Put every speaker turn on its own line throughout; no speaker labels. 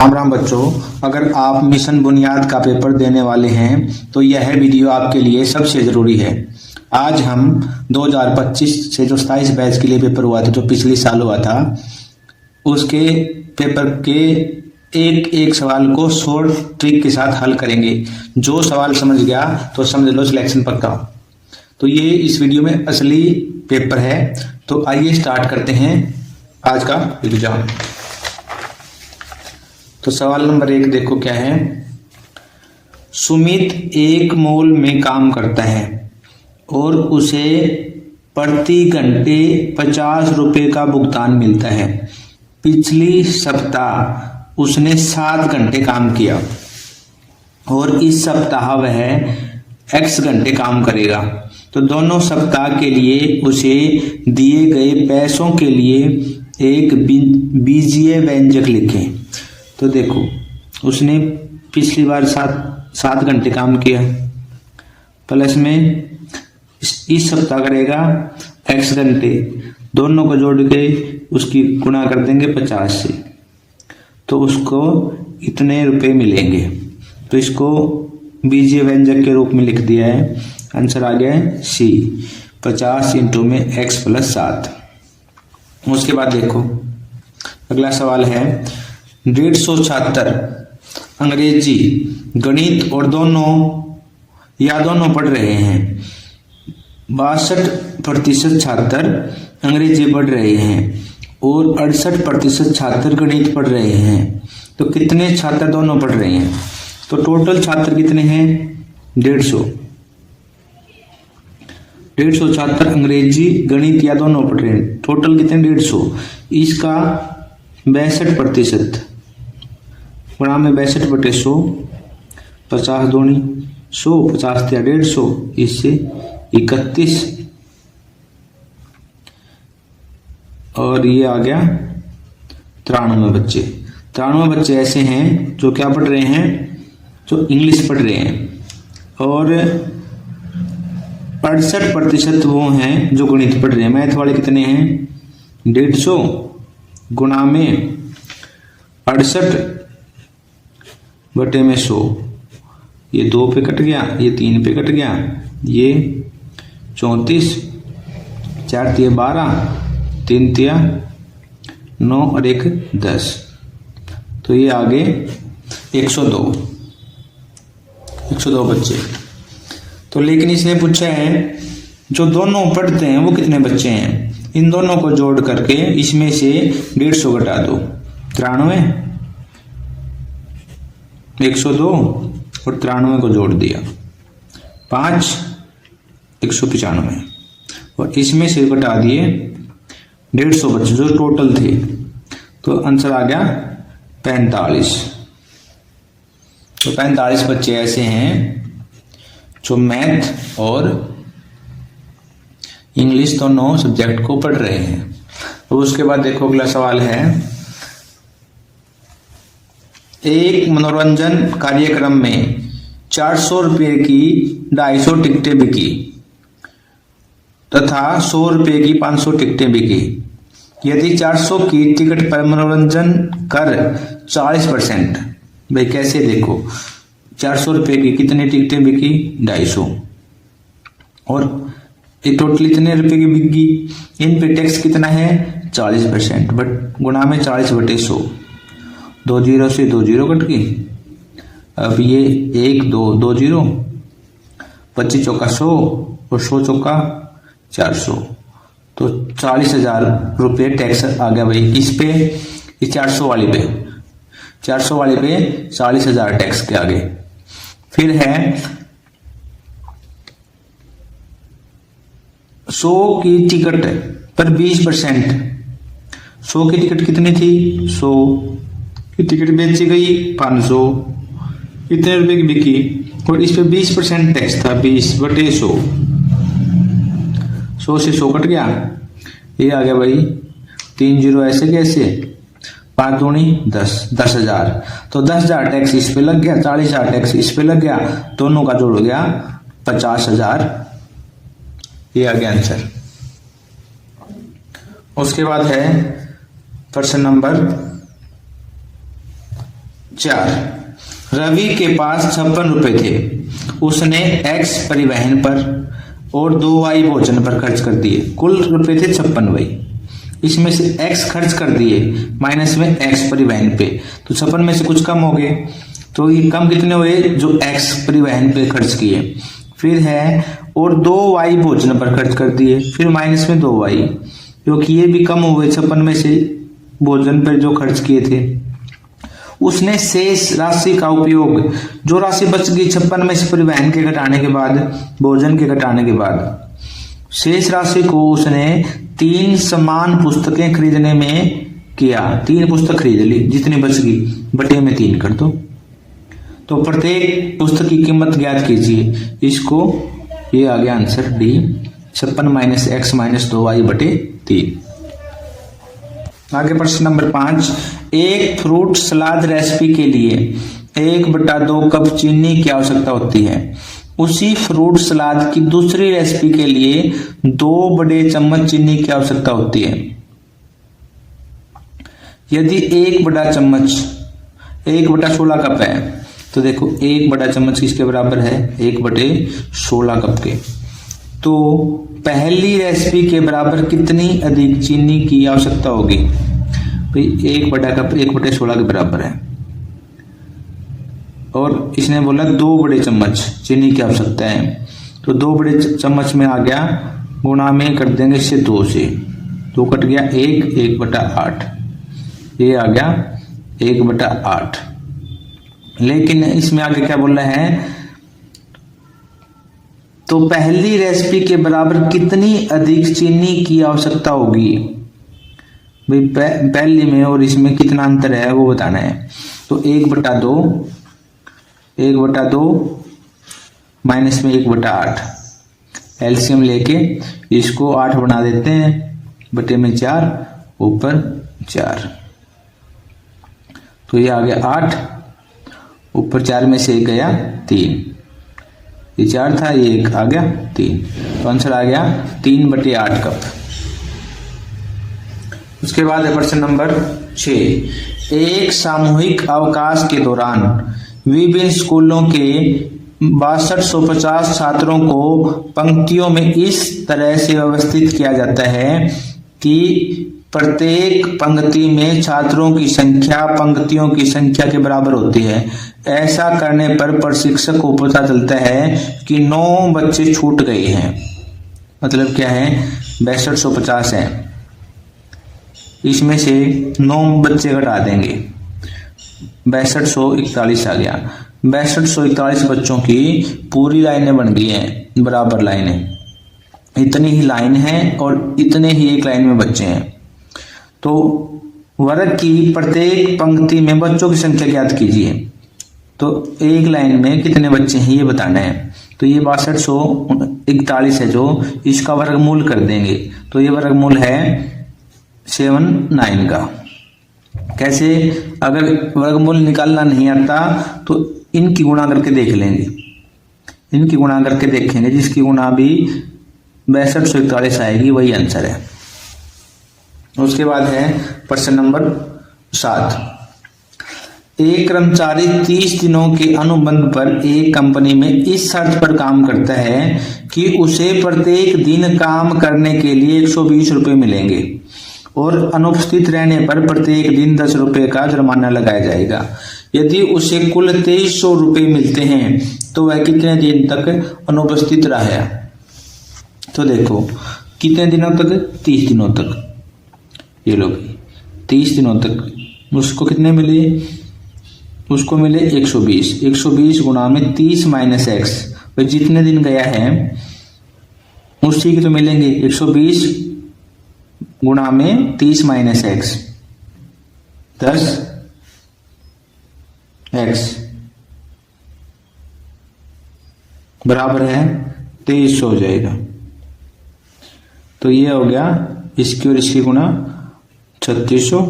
राम राम बच्चों, अगर आप मिशन बुनियाद का पेपर देने वाले हैं तो यह वीडियो आपके लिए सबसे ज़रूरी है। आज हम 2025 से जो 27 बैच के लिए पेपर हुआ था, जो पिछले साल हुआ था, उसके पेपर के एक एक सवाल को शॉर्ट ट्रिक के साथ हल करेंगे। जो सवाल समझ गया तो समझ लो सिलेक्शन पक्का। तो ये इस वीडियो में असली पेपर है। तो आइए स्टार्ट करते हैं आज का एग्जाम। तो सवाल नंबर 1 देखो क्या है। सुमित एक मॉल में काम करता है और उसे प्रति घंटे 50 रुपए का भुगतान मिलता है। पिछली सप्ताह उसने 7 घंटे काम किया और इस सप्ताह वह x घंटे काम करेगा। तो दोनों सप्ताह के लिए उसे दिए गए पैसों के लिए एक बीजीय व्यंजक लिखें। तो देखो, उसने पिछली बार 7 घंटे काम किया, प्लस में इस सप्ताह करेगा x घंटे, दोनों को जोड़ के उसकी गुणा कर देंगे 50 से, तो उसको इतने रुपए मिलेंगे। तो इसको बीजीय व्यंजक के रूप में लिख दिया है। आंसर आ गया है C, 50 इंटू में x प्लस 7। उसके बाद देखो अगला सवाल है। 150 छात्र अंग्रेजी, गणित और दोनों पढ़ रहे हैं। 62% छात्र अंग्रेजी पढ़ रहे हैं और 68% छात्र गणित पढ़ रहे हैं। तो कितने छात्र दोनों पढ़ रहे हैं? तो टोटल छात्र कितने हैं? 150 छात्र अंग्रेजी गणित या दोनों पढ़ रहे हैं। टोटल कितने? 150। इसका 62% गुणा में 62/100, 50 दूनी 100, 50 या 150, इससे 31 और ये आ गया 93 बच्चे। 93 बच्चे ऐसे हैं जो क्या पढ़ रहे हैं? जो इंग्लिश पढ़ रहे हैं। और 68% वो हैं जो गणित पढ़ रहे हैं। मैथ वाले कितने हैं? 150 गुणा में 68/100, ये 2 पे कट गया, ये 3 पे कट गया, ये 34, 4 तिया 12, 3 तिया 9 और 1 10। तो ये आगे 102 बच्चे। तो लेकिन इसने पूछा है जो दोनों पढ़ते हैं वो कितने बच्चे हैं। इन दोनों को जोड़ करके इसमें से 150 घटा दो। 93, 102 और 93 को जोड़ दिया, 5, 195 और इसमें से घटा दिए 150 बच्चे जो टोटल थे। तो आंसर आ गया 45। तो 45 बच्चे ऐसे हैं जो मैथ और इंग्लिश दोनों सब्जेक्ट को पढ़ रहे हैं। तो उसके बाद देखो अगला सवाल है। एक मनोरंजन कार्यक्रम में 400 रुपये की 250 टिकटें बिकी तथा 100 रुपये की 500 टिकटें बिकी। यदि 400 की टिकट पर मनोरंजन कर 40%, भाई कैसे? देखो 400 रुपये की कितनी टिकटें बिकी? 250 और ये टोटल इतने रुपए की बिकी। इन पे टैक्स कितना है? 40%, बट गुणा में 40/100, 2 जीरो से 2 जीरो कट गई। अब ये 1 2 2 जीरो, 25 चौका 100 और 100 चौका 400, तो 40,000 रुपये टैक्स आ गया भाई इस पे। इस 400 वाले पे 40,000 टैक्स के आगे। फिर है 100 की टिकट पर 20%। 100 की टिकट कितनी थी? 100 की टिकट बेची गई 500, इतने रुपए की बिकी और इस पे 20% टैक्स था, 20/100। 100 से 100 कट गया, ये आ गया भाई 3 जीरो ऐसे कैसे, 5 दूनी 10, 10,000। तो 10,000 टैक्स इस पे लग गया, 40,000 टैक्स इस पे लग गया, दोनों का जोड़ हो गया 50,000। ये आ गया आंसर। उसके बाद है प्रश्न नंबर 4। रवि के पास 56 रुपए थे। उसने x परिवहन पर और 2y भोजन पर खर्च कर दिए। कुल रुपए थे 56 भाई। इसमें से x खर्च कर दिए माइनस में x परिवहन पे, तो 56 में से कुछ कम हो गए। तो ये कम कितने हुए? जो x परिवहन पे खर्च किए। फिर है और 2y भोजन पर खर्च कर दिए, फिर माइनस में 2y, क्योंकि ये भी कम हुए 56 में से भोजन पर जो खर्च किए थे। उसने शेष राशि का उपयोग, जो राशि बच गई 56 में से परिवहन के घटाने के बाद, भोजन के घटाने के बाद, शेष राशि को उसने 3 समान पुस्तकें खरीदने में किया। 3 पुस्तक खरीद ली, जितनी बच गई बटे में 3 कर दो। तो प्रत्येक पुस्तक की कीमत ज्ञात कीजिए। इसको ये आ गया answer D, 56 minus x minus 2y बटे 3। आगे प्रश्न नंबर 5। एक फ्रूट सलाद रेसिपी के लिए 1/2 कप चीनी की आवश्यकता होती है। उसी फ्रूट सलाद की दूसरी रेसिपी के लिए 2 बड़े चम्मच चीनी की आवश्यकता होती है। यदि 1 बड़ा चम्मच 1/16 कप है, तो देखो 1 बड़ा चम्मच किसके बराबर है? 1/16 कप के। तो पहली रेसिपी के बराबर कितनी अधिक चीनी की आवश्यकता होगी? भाई 1 बड़ा कप 1/16 के बराबर है, और इसने बोला 2 बड़े चम्मच चीनी की आवश्यकता है। तो 2 बड़े चम्मच में आ गया, गुणा में कर देंगे इससे 2 से, 2 कट गया 1/8, ये आ गया 1/8। लेकिन इसमें आगे क्या बोल रहे हैं? तो पहली रेसिपी के बराबर कितनी अधिक चीनी की आवश्यकता होगी? भाई पहली में और इसमें कितना अंतर है वो बताना है। तो 1/2 माइनस में 1/8, एलसीएम लेके इसको 8 बना देते हैं, बटे में 4, ऊपर 4। तो ये आ गया 8, ऊपर 4 में से 1 गया 3, ये 4 था, ये 1 आ गया 3। तो आंसर आ गया 3/8 कप। उसके बाद है प्रश्न नंबर 6। एक सामूहिक अवकाश के दौरान विभिन्न स्कूलों के 6250 छात्रों को पंक्तियों में इस तरह से व्यवस्थित किया जाता है कि प्रत्येक पंक्ति में छात्रों की संख्या पंक्तियों की संख्या के बराबर होती है। ऐसा करने पर प्रशिक्षक को पता चलता है कि 9 बच्चे छूट गए हैं। मतलब क्या है? 6250 है, इसमें से 9 बच्चे घटा देंगे, 6241 आ गया। 6241 बच्चों की पूरी लाइनें बन गई हैं, बराबर लाइनें, इतनी ही लाइन है और इतने ही एक लाइन में बच्चे हैं। तो वर्ग की प्रत्येक पंक्ति में बच्चों की संख्या ज्ञात कीजिए। तो एक लाइन में कितने बच्चे हैं ये बताना है। तो ये 6241 है, जो इसका वर्गमूल कर देंगे। तो ये वर्गमूल है 79 का। कैसे? अगर वर्गमूल निकालना नहीं आता तो इनकी गुणा करके देख लेंगे, इनकी गुणा करके देखेंगे, जिसकी गुणा भी 6241 आएगी वही आंसर है। उसके बाद है प्रश्न नंबर 7। एक कर्मचारी 30 दिनों के अनुबंध पर एक कंपनी में इस शर्त पर काम करता है कि उसे प्रत्येक दिन काम करने के लिए 120 रुपए मिलेंगे और अनुपस्थित रहने पर प्रत्येक दिन 10 रुपए का जुर्माना लगाया जाएगा। यदि उसे कुल 2300 रुपए मिलते हैं तो वह कितने दिन तक अनुपस्थित रहा? तो देखो कितने दिनों तक? 30 दिनों तक। ये लोग 30 दिनों तक उसको कितने मिले? उसको मिले 120। 120 गुणा में 30 माइनस x, वह जितने दिन गया है उसी के तो मिलेंगे। 120 गुणा में 30 माइनस x, 10 x बराबर है 2300 हो जाएगा। तो ये हो गया इसकी और इसकी गुणा 3600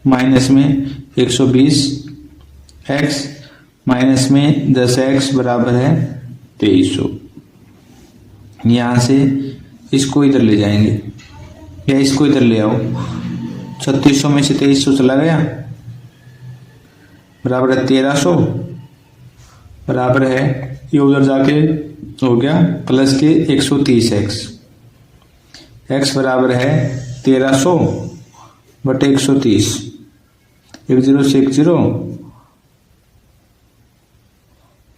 माइनस में 120 x माइनस में 10x बराबर है 2300। यहां से इसको इधर ले जाएंगे या इसको इधर ले आओ। 3600 में से 2300 चला गया बराबर है 1300 बराबर है, ये उधर जाके हो गया प्लस के 130x, x बराबर है 1300 बटे 130, 10 से 10,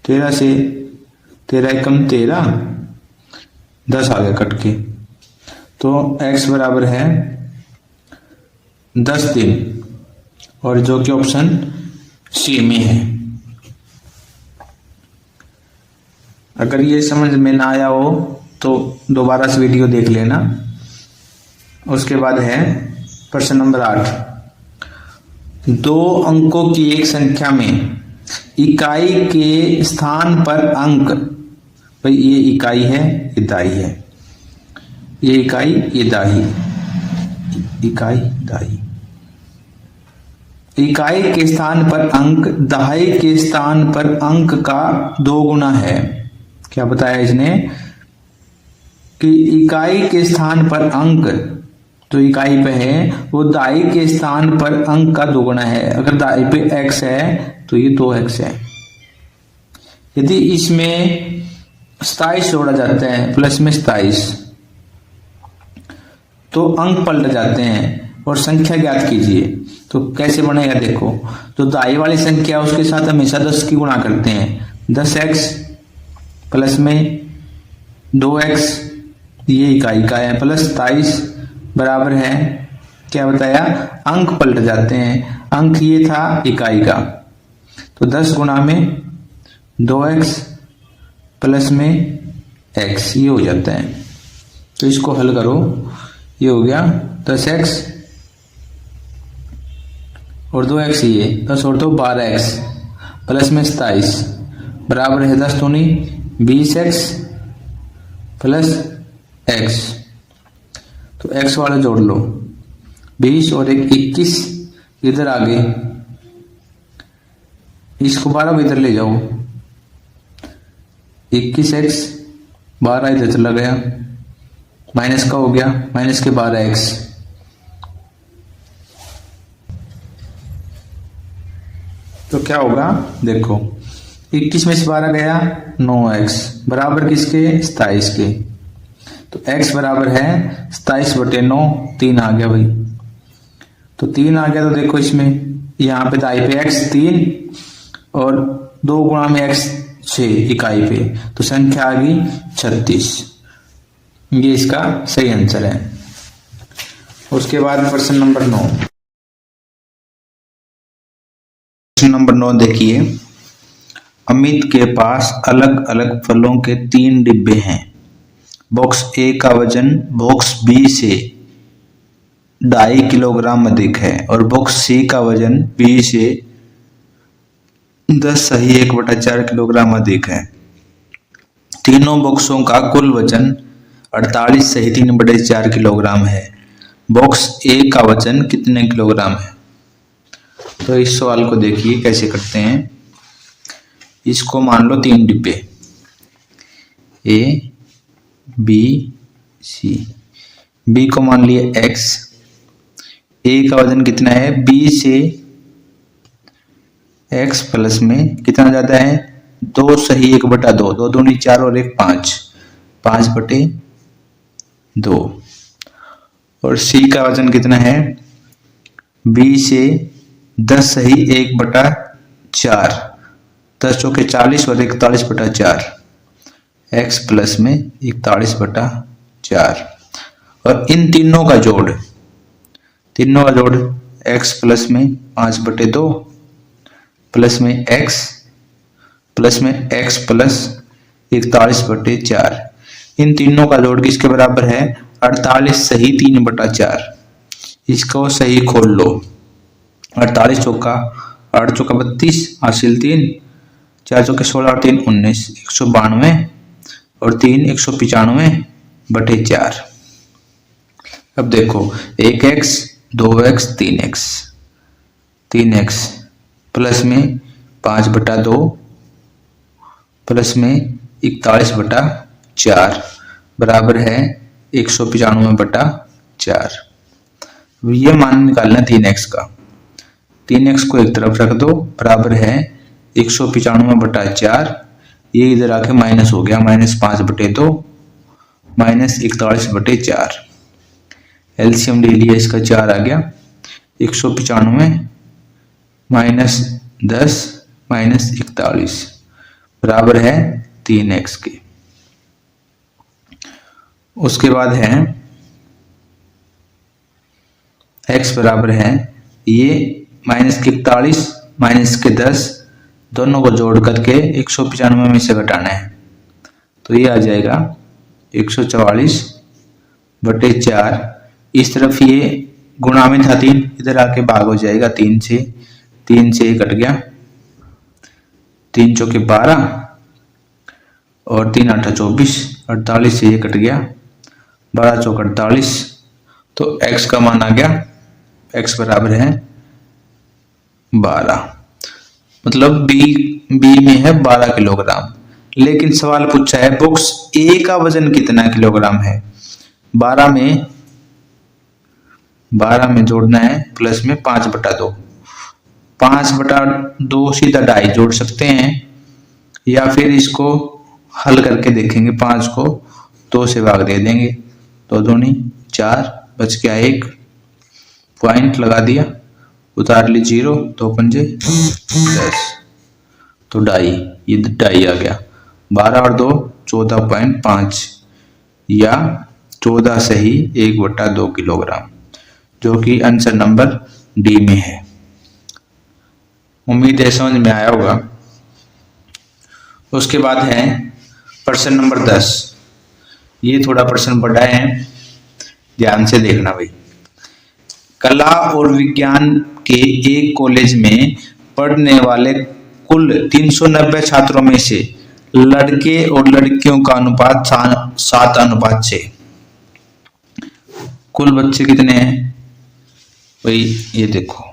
13 से 13 कम 13, 10 आ गया कट के, तो x बराबर है 10 दिन, और जो कि ऑप्शन सी में है। अगर ये समझ में ना आया हो तो दोबारा से वीडियो देख लेना। उसके बाद है प्रश्न नंबर 8, 2 अंकों की एक संख्या में इकाई के स्थान पर अंक, भाई ये इकाई है, ये दाई है, ये इकाई, ये दाई, इकाई दाई, इकाई के स्थान पर अंक दहाई के स्थान पर अंक का 2 गुना है। क्या बताया इसने कि इकाई के स्थान पर अंक जो इकाई पे है वो दाई के स्थान पर अंक का 2 गुना है। अगर दाई पे x है तो ये 2x है। यदि इसमें 27 जोड़ा जाता है प्लस में 27 तो अंक पलट जाते हैं और संख्या ज्ञात कीजिए। तो कैसे बनेगा देखो, तो दाई वाली संख्या उसके साथ हमेशा 10 की गुणा करते हैं, 10x प्लस में 2x, ये इकाई का है, प्लस 27 बराबर है, क्या बताया, अंक पलट जाते हैं। अंक ये था इकाई का, तो 10 गुणा में 2x प्लस में x, ये हो जाता है। तो इसको हल करो, ये हो गया 10x और 2x, ये 10 और 2 12x प्लस में 27 बराबर है 10 दूनी 20x प्लस x। तो x वाला जोड़ लो, 20 और 1 21, इधर आ गए, इसको 12 इधर ले जाओ, 21x 12 इधर चला गया, माइनस का हो गया, माइनस के 12x, तो क्या होगा देखो, 21 में से 12 गया 9x बराबर किसके, 27 के। तो x बराबर है 27 बटे 9, 3 आ गया भाई। तो 3 आ गया, तो देखो इसमें यहाँ पे दाई पे x 3 और 2 गुणा में x 6 इकाई पे, तो संख्या आ गई 36। ये इसका सही आंसर है। उसके बाद प्रश्न नंबर 9, प्रश्न नंबर 9 देखिए, अमित के पास अलग अलग फलों के 3 डिब्बे हैं। बॉक्स ए का वजन बॉक्स बी से 2.5 किलोग्राम अधिक है और बॉक्स सी का वजन बी से 10.1/4 किलोग्राम अधिक है। तीनों बॉक्सों का कुल वजन 48.3/4 किलोग्राम है। बॉक्स ए का वजन कितने किलोग्राम है? तो इस सवाल को देखिए कैसे करते हैं। इसको मान लो 3 डिब्बे ए बी सी, बी को मान लिया x, ए का वजन कितना है, बी से x प्लस में कितना ज्यादा है, 2.1/2, 2 दूनी 4 और 1 5, 5/2। और सी का वजन कितना है, बी से 10.1/4, 10 चौके 40 और 41/4, x प्लस में 41/4। और इन तीनों का जोड़ x प्लस में 5/2 प्लस में x प्लस में x प्लस 41/4, इन तीनों का जोड़ किसके बराबर है, 48.3/4। इसको सही खोल लो, 48 चौका 8 चौका 32, हासिल 3, 4 चौके 16 और 3 19, 192 और 3 195/4। अब देखो 1x 2x 3x प्लस में 5/2 प्लस में 41/4 बराबर है 195/4। ये मान निकालना 3x का, 3x को एक तरफ रख दो, बराबर है 195/4। ये इधर आके माइनस हो गया, -5/2 -41/4। एलसीएम ले लिया, इसका 4 आ गया। 195 -10 -41 बराबर है 3x के। उसके बाद है x बराबर है ये -41 -10 दोनों को जोड़ करके 195 में से घटाना है, तो ये आ जाएगा 144/4। इस तरफ ये गुणा में था 3, इधर आके भाग हो जाएगा 3 से ये कट गया, 3 चौके 12 और 3 8 24, 48 से ये कट गया, 12 चौक 48। तो x का मान आ गया, x बराबर है 12, मतलब b में है 12 किलोग्राम। लेकिन सवाल पूछा है बॉक्स ए का वजन कितना किलोग्राम है। 12 में जोड़ना है प्लस में 5/2, 5/2 सीधा 2.5 जोड़ सकते हैं, या फिर इसको हल करके देखेंगे, 5 को 2 से भाग दे देंगे, 2 दूनी 4, बच गया 1, पॉइंट लगा दिया, उतार ली 0, 2 पंजे 10, तो 2.5, ये 2.5 आ गया। 12 और 2 14.5 या 14 से ही 1/2 किलोग्राम, जो कि आंसर नंबर डी में है। उम्मीद है समझ में आया होगा। उसके बाद है प्रश्न नंबर 10। ये थोड़ा प्रश्न बड़ा है, ध्यान से देखना भाई। कला और विज्ञान के एक कॉलेज में पढ़ने वाले कुल 390 छात्रों में से लड़के और लड़कियों का अनुपात 7:6। कुल बच्चे कितने हैं भाई, ये देखो,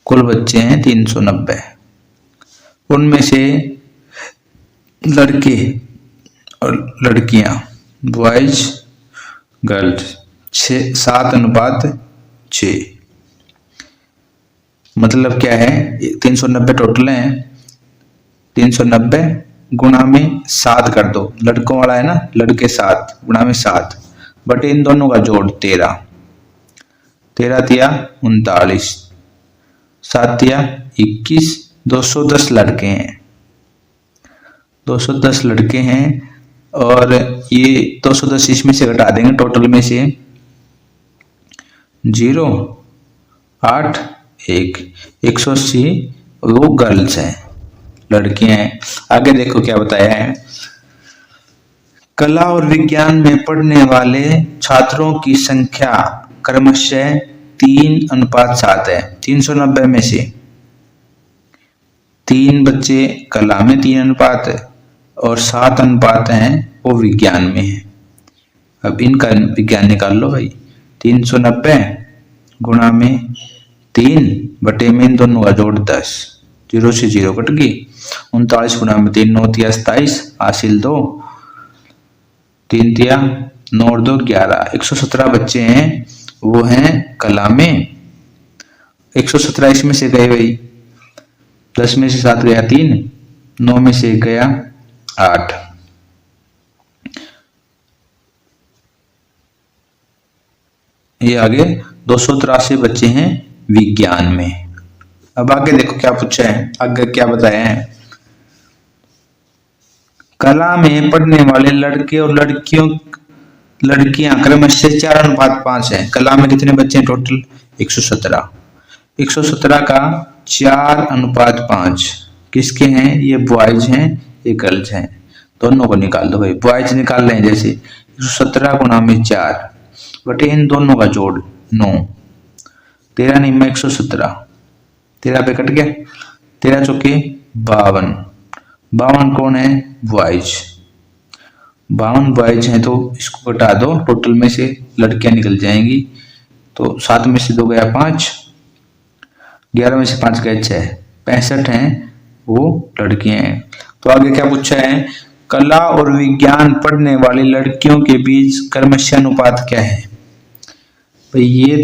कुल बच्चे हैं 390, उनमें से लड़के और लड़कियां बॉयज गर्ल्स 7:6। मतलब क्या है, 390 टोटल है, 390 गुणा में 7 कर दो, लड़कों वाला है ना, लड़के 7 गुणा में 7 बटे इन दोनों का जोड़ 13 तिया 39, 7 तिया 21, 210 लड़के हैं, 210 लड़के हैं। और ये 210 इसमें से घटा देंगे, टोटल में से 0 8 1 180 वो गर्ल्स हैं, लड़कियां हैं। आगे देखो क्या बताया है। कला और विज्ञान में पढ़ने वाले छात्रों की संख्या क्रमशः 3:7 है। 390 में से 3 बच्चे कला में 3 अनुपात है और 7 अनुपात हैं वो विज्ञान में है। अब इनका विज्ञान निकाल लो भाई। 390 गुणा में 3 बटे में इन दोनों का जोड़ 10, 0 से 0 कट गई। 39 गुणा में 3 9 तिया 27, हासिल 2, 3 तिया 9 और 2 11। 117 बच्चे हैं वो हैं कला में। 117 इसमें से गए भाई, 10 में से 7 गया 3, 9 में से 1 गया 8। ये आगे 283 बच्चे हैं विज्ञान में। अब आगे देखो क्या पूछा है, आगे क्या बताया है। कला में पढ़ने वाले लड़के और लड़कियां क्रमशः 4:5 है। कला में कितने बच्चे हैं टोटल, 117। 117 का 4:5 किसके हैं, ये बॉयज हैं ये गर्ल्स हैं, दोनों को निकाल दो भाई। बॉयज निकाल रहे हैं, जैसे 117 गुणा में 4 बटे इन दोनों का जोड़ 9, 13 नहीं में 117, 13 पे कट गया, 13 चौके 52, 52 कौन है, बॉयज। 52 बॉयज हैं तो इसको घटा दो, टोटल में से लड़कियां निकल जाएंगी। तो 7 में से 2 गया 5, 11 में से 5 गया 6, 65 हैं वो लड़कियां हैं। तो आगे क्या पूछा है, कला और विज्ञान पढ़ने वाली लड़कियों के बीच क्रमशः अनुपात क्या है। भाई ये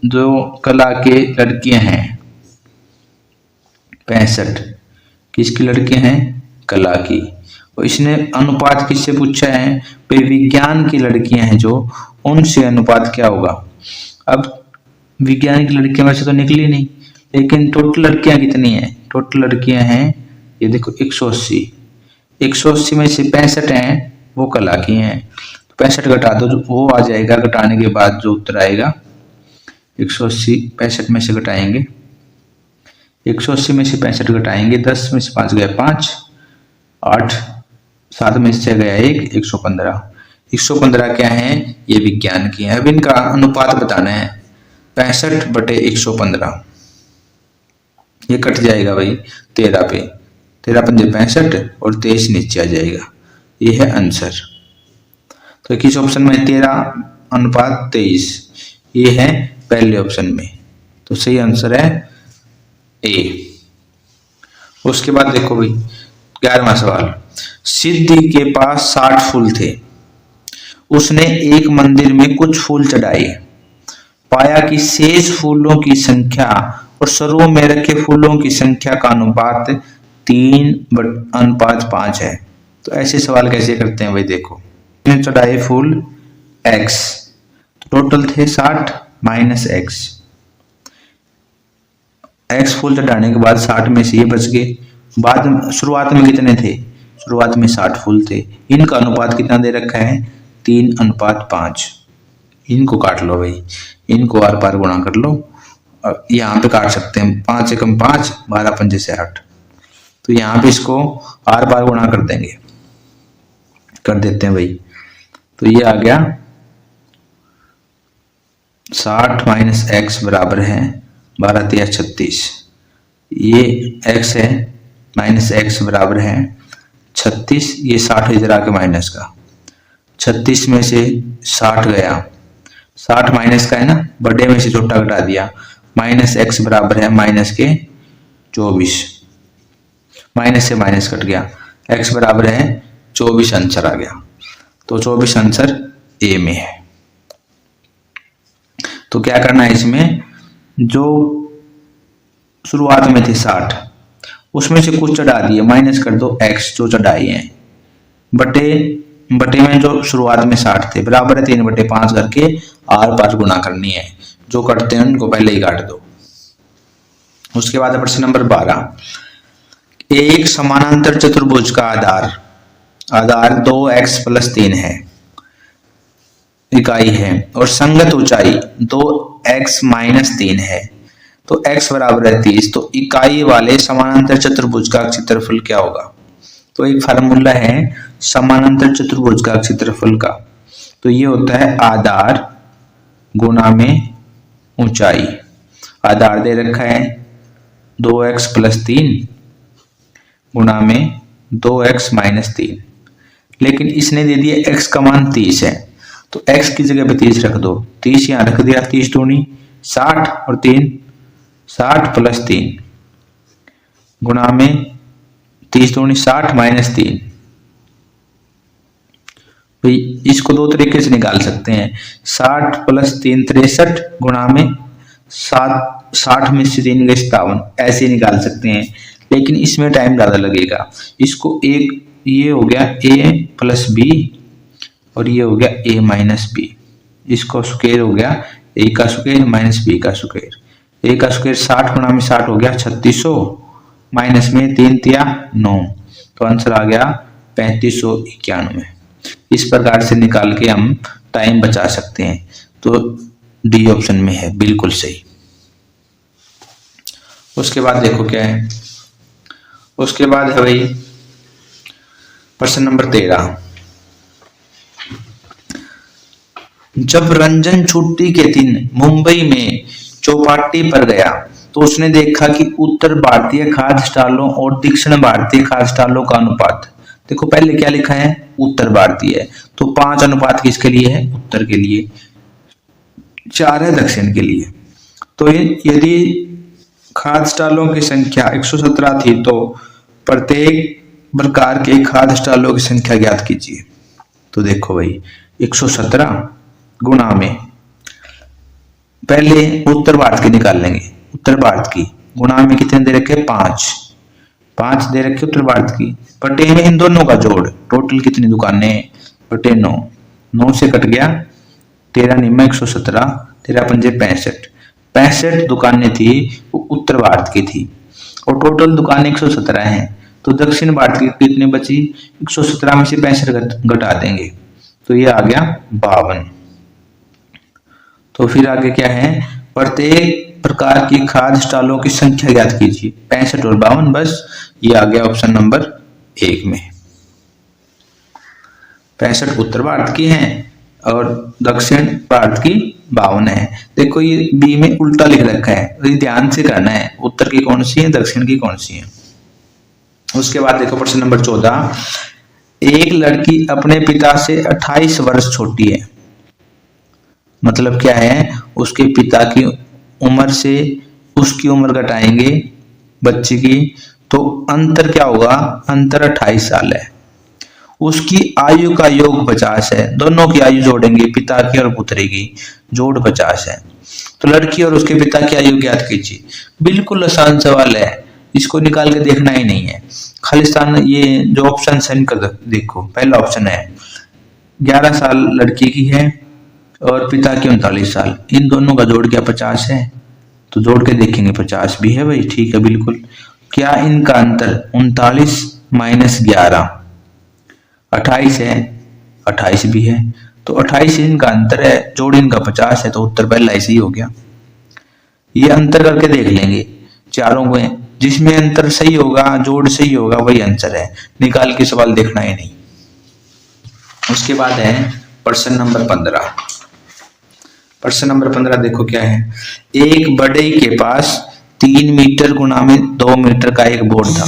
जो कला के लड़कियां हैं 65। किसकी लड़कियां हैं? कला की। और इसने अनुपात किससे पूछा है? भाई विज्ञान की लड़कियां हैं जो, उनसे अनुपात क्या होगा। अब विज्ञान की लड़कियां वैसे तो निकली नहीं, लेकिन टोटल लड़कियां कितनी हैं? टोटल लड़कियां हैं ये देखो 180। 180 में से 65 हैं वो कला की हैं, तो 65 घटा दो, जो वो आ जाएगा। घटाने के बाद जो उत्तर आएगा 180 65 में से घटाएंगे, 180 में से 65 घटाएंगे, 10 में से 5 गए 5, 8, 7 में से गया 1, 115। 115 क्या है? ये विज्ञान की है। अब इनका अनुपात बताना है, 65/115। ये कट जाएगा भाई 13 पे, 13 पंजे 65 और 23 नीचे आ जाएगा। ये है आंसर। तो किस ऑप्शन में? 13:23, ये है पहले ऑप्शन में। तो सही आंसर है ए। उसके बाद देखो भाई 11वां सवाल। सिद्धि के पास 60 फूल थे, उसने एक मंदिर में कुछ फूल चढ़ाए, पाया कि शेष फूलों की संख्या और सरों में रखे फूलों की संख्या का अनुपात 3:5 है। तो ऐसे सवाल कैसे करते हैं भाई? देखो चढ़ाए फूल x, टोटल थे 60 माइनस x फूल चढ़ाने के बाद 60 में से ये बच गए। बाद शुरुआत में कितने थे? शुरुआत में 60 फूल थे। इनका अनुपात कितना दे रखा है? 3:5। इनको काट लो भाई, इनको आर पार गुणा कर लो। यहाँ पे काट सकते हैं, 5 एकम 5, 12 पंजे से 8। तो यहाँ पे इसको आर पार गुणा कर देंगे, कर देते हैं भाई। तो ये आ गया 60 माइनस x बराबर है 12 3 36। ये x है माइनस x बराबर है 36। ये 60 इधर आके माइनस का, 36 में से 60 गया, 60 माइनस का है ना, बड़े में से छोटा घटा दिया, माइनस x बराबर है माइनस के 24। माइनस से माइनस कट गया, x बराबर है 24 आंसर आ गया। तो 24 आंसर ए में है। तो क्या करना है इसमें? जो शुरुआत में थे 60, उसमें से कुछ चढ़ा दिए, माइनस कर दो x जो चढ़ाए हैं, बटे में जो शुरुआत में 60 थे, बराबर है 3/5 करके आर पार गुणा करनी है। जो करते हैं उनको पहले ही काट दो। उसके बाद प्रश्न नंबर 12। एक समानांतर चतुर्भुज का आधार 2x + 3 है, इकाई है, और संगत ऊंचाई 2x - 3 है। तो x बराबर है 30। तो इकाई वाले समानांतर चतुर्भुज का क्षेत्रफल क्या होगा? तो एक फार्मूला है समानांतर चतुर्भुज का क्षेत्रफल का। तो ये होता है आधार गुणा में ऊंचाई। आधार दे रखा है 2x + 3 गुणा में 2x - 3, लेकिन इसने दे दिया x का मान 30 है, तो x की जगह पे 30 रख दो। 30 यहाँ रख दिया, 30 दूनी 60 और 3 60 + 3 गुणा में 30 दूनी 60 - 3। भाई इसको दो तरीके से निकाल सकते हैं, 60 + 3 63 गुणा में 60 में से 3 गए 57, ऐसे निकाल सकते हैं, लेकिन इसमें टाइम ज्यादा लगेगा। इसको एक ये हो गया a + b और ये हो गया a - b। इसको स्क्वायर हो गया a का स्क्वायर - b का स्क्वायर। a का स्क्वायर 60 गुणा में 60 हो गया 3600, माइनस में 3 तिया 9, तो आंसर आ गया 3591। इस प्रकार से निकाल के हम टाइम बचा सकते हैं। तो डी ऑप्शन में है बिल्कुल सही। उसके बाद देखो क्या है, उसके बाद है भाई प्रश्न नंबर 13। जब रंजन छुट्टी के दिन मुंबई में चौपाटी पर गया तो उसने देखा कि उत्तर भारतीय खाद्य स्टॉलों और दक्षिण भारतीय खाद्य स्टॉलों का अनुपात, देखो पहले क्या लिखा है उत्तर भारतीय, तो 5 अनुपात किसके लिए है? उत्तर के लिए, 4 है दक्षिण के लिए। तो यदि खाद्य स्टॉलों की संख्या 117 थी तो प्रत्येक प्रकार के खाद्य स्टॉलों की संख्या ज्ञात कीजिए। तो देखो भाई 117 गुणा में पहले उत्तर भारत की निकाल लेंगे, उत्तर भारत की गुणा में कितने दे रखे, 5 5 दे रखे उत्तर भारत की, बटे में इन दोनों का जोड़, टोटल कितनी दुकानें, बटे 9, 9 से कट गया 13 निम्न 117, 13 पंजे 65, 65 दुकानें थी वो उत्तर भारत की थी और टोटल दुकानें 117 हैं। तो दक्षिण भारत की कितनी बची, 117 में से 65 घटा देंगे तो ये आ गया 52। तो फिर आगे क्या है, प्रत्येक प्रकार की खाद्य स्टॉलों की संख्या ज्ञात कीजिए, 65 और 52, बस ये आ गया ऑप्शन नंबर 1 में। 65 उत्तर भारत की हैं और दक्षिण भारत की 52 है। देखो ये बी में उल्टा लिख रखा है, तो ये ध्यान से करना है, उत्तर की कौन सी है, दक्षिण की कौन सी है। उसके बाद देखो प्रश्न नंबर 14, एक लड़की अपने पिता से 28 वर्ष छोटी है, मतलब क्या है, उसके पिता की उम्र से उसकी उम्र घटाएंगे बच्चे की, तो अंतर क्या होगा, अंतर 28 साल है। उसकी आयु का योग 50 है, दोनों की आयु जोड़ेंगे, पिता की और पुत्री की, जोड़ 50 है। तो लड़की और उसके पिता की आयु ज्ञात कीजिए। बिल्कुल आसान सवाल है, इसको निकाल के देखना ही नहीं है, खालिस्तान ये जो ऑप्शन सेंड कर देखो। पहला ऑप्शन है 11 साल लड़की की है और पिता की 39 साल, इन दोनों का जोड़ क्या 50 है, तो जोड़ के देखेंगे 50 भी है भाई, ठीक है बिल्कुल। क्या इनका अंतर 39 माइनस 11 28 है, 28 भी है, तो 28 इनका अंतर है, जोड़ इनका 50 है, तो उत्तर पहला ऐसे ही हो गया। ये अंतर करके देख लेंगे चारों में, जिसमें अंतर सही होगा, जोड़ सही होगा, वही आंसर है, निकाल के सवाल देखना ही नहीं। उसके बाद है प्रश्न नंबर 15। प्रश्न नंबर 15 देखो क्या है, एक बड़े के पास 3 मीटर गुणा में 2 मीटर का एक बोर्ड था,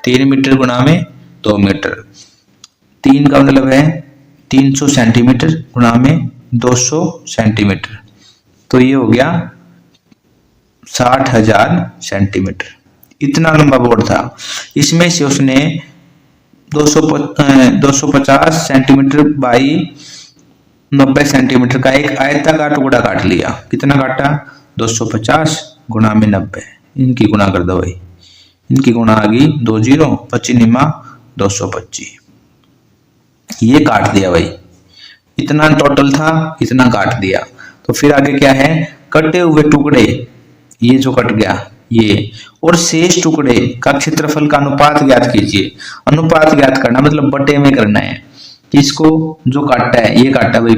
3 मीटर गुणा में 2 मीटर, 3 का मतलब है 300 सेंटीमीटर गुणा में 200 सेंटीमीटर, तो ये हो गया 60,000 सेंटीमीटर। इतना लंबा बोर्ड था, इसमें से उसने 250 सेंटीमीटर बाई 90 सेंटीमीटर का एक आयताकार टुकड़ा काट लिया। कितना काटा, 250 गुणा में 90, इनकी गुणा कर दो भाई, इनकी गुणा आ गई 2 0, 25 निमा 225, ये काट दिया भाई, इतना टोटल था, इतना काट दिया। तो फिर आगे क्या है, कटे हुए टुकड़े, ये जो कट गया ये, और शेष टुकड़े का क्षेत्रफल का अनुपात ज्ञात कीजिए। अनुपात ज्ञात करना मतलब बटे में करना है, इसको जो काटा है, ये काटा भाई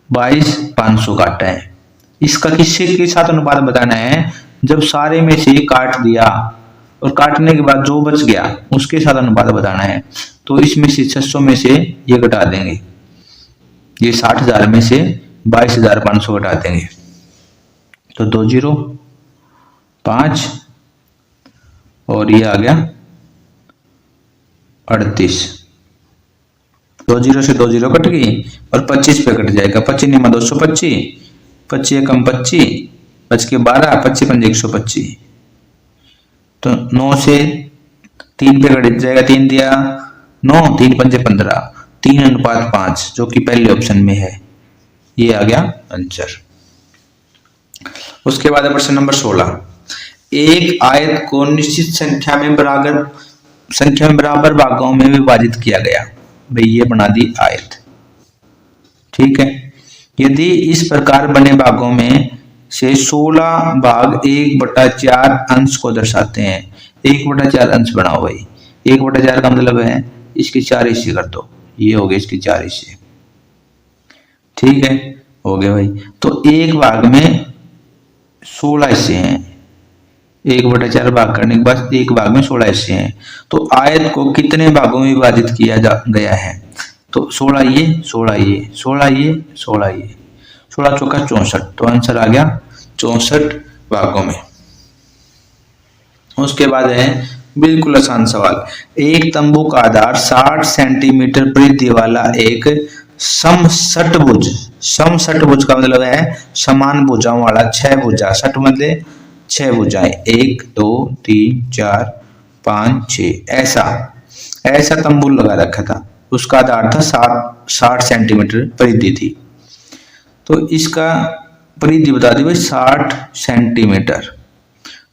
22,500 काटा है, इसका किससे के साथ अनुपात बताना है, जब सारे में से काट दिया और काटने के बाद जो बच गया उसके साथ अनुपात बताना है। तो इसमें से 600 में से ये घटा देंगे, ये 60,000 में से 22,500 घटा देंगे, तो 2 0 5 और ये आ गया 38, 2 0 से 2 0 कट गई और 25 पे कट जाएगा, 25 निमा 225, 25 एकम 25, 5 के 12, 25 पंजे 125, तो 9 से 3 पे कट जाएगा, 3 दिया 9, 3 पंजे 15, 3:5 जो कि पहले ऑप्शन में है, ये आ गया आंसर। उसके बाद प्रश्न नंबर 16, एक आयत को निश्चित संख्या में बराबर भागों में विभाजित किया गया, भाई ये बना दी आयत, ठीक है। यदि इस प्रकार बने भागों में से 16 भाग 1/4 अंश को दर्शाते हैं, 1/4 अंश बनाओ भाई, 1/4 का मतलब है इसके 4 हिस्से कर दो, ये हो गए इसके 4 हिस्से, ठीक है, हो गए भाई। तो एक भाग में 16 हिस्से हैं, 1/4 भाग करने के बाद एक भाग में 16 हिस्से हैं, तो आयत को कितने भागों में विभाजित किया गया है, तो 16 ये 16 ये 16 ये 16 ये 16 चौका 64, तो आंसर आ गया 64 भागों में। उसके बाद है बिल्कुल आसान सवाल, एक तंबू का आधार 60 सेंटीमीटर परिधि वाला एक समषटभुज, समषटभुज का मतलब है समान भुजाओं वाला, 6 भुजा, षट मतलब 6 भुजाएं, 1 2 3 4 5 6, ऐसा तंबू लगा रखा था, उसका आधार था 60 सेंटीमीटर परिधि थी, तो इसका परिधि बता दी भाई 60 सेंटीमीटर,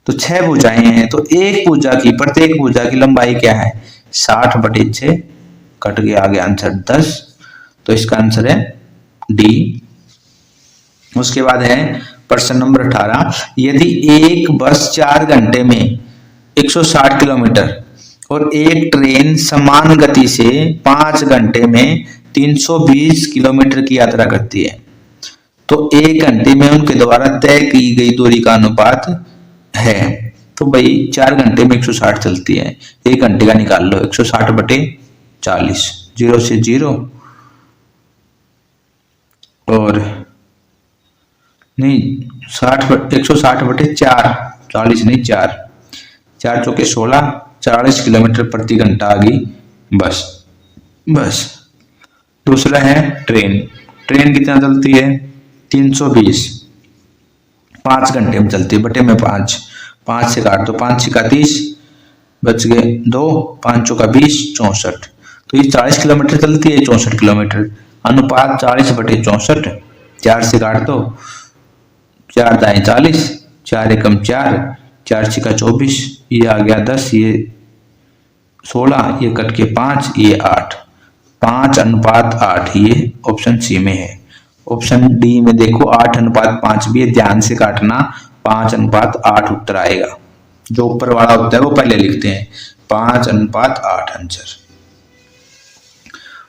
तो 6 भुजाएं हैं, तो एक भुजा की प्रत्येक भुजा की लंबाई क्या है 60/6, कट गया आगे आंसर 10। तो इसका आंसर है डी। उसके बाद है प्रश्न नंबर 18, यदि एक बस 4 घंटे में 160 किलोमीटर और एक ट्रेन समान गति से 5 घंटे में 320 किलोमीटर की यात्रा करती है, तो 1 घंटे में उनके द्वारा तय की गई दूरी का अनुपात है। तो भाई 4 घंटे में 160 चलती है, 1 घंटे का निकाल लो 160/40, 0 से 0 और नहीं 160/4, 40 नहीं 4, 4 चौके 16, 40 किलोमीटर प्रति घंटा आ गई बस। दूसरा है ट्रेन, ट्रेन कितना चलती है 320, 5 घंटे में चलती है, बटे में 5, 5 से काट दो, 5 6 30, बच गए 2, 5 चौका 20, 64। तो ये 40 किलोमीटर चलती है, 64 किलोमीटर, अनुपात 40/64, 4 से काट दो, 4 दाएं 40, 4 एकम 4, 4 छिका 24, ये आ गया 10, ये 16, ये कट के 5, ये 8, 5:8, ये ऑप्शन सी में है। ऑप्शन डी में देखो 8:5 भी है, ध्यान से काटना, 5:8 उत्तर आएगा। जो ऊपर वाला होता है वो पहले लिखते हैं, 5:8 आंसर।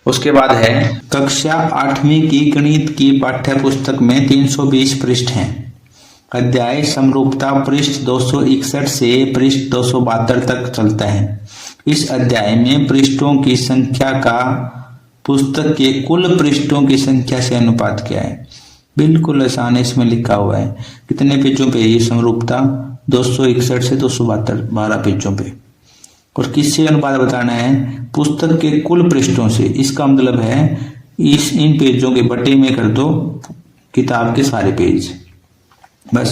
उसके बाद है कक्षा 8वीं की गणित की पाठ्य पुस्तक में 320 पृष्ठ हैं। अध्याय समरूपता पृष्ठ 261 से पृष्ठ 272 तक चलता है। इस अध्याय में पृष्ठों की संख्या का पुस्तक के कुल पृष्ठों की संख्या से अनुपात क्या है। बिल्कुल आसान है, इसमें लिखा हुआ है कितने पेजों पे ये समरूपता 261 से 272, 12 पेजों पे। और किससे अनुपात बताना है पुस्तक के कुल पृष्ठों से, इसका मतलब है इन पेजों के बटे में कर दो किताब के सारे पेज, बस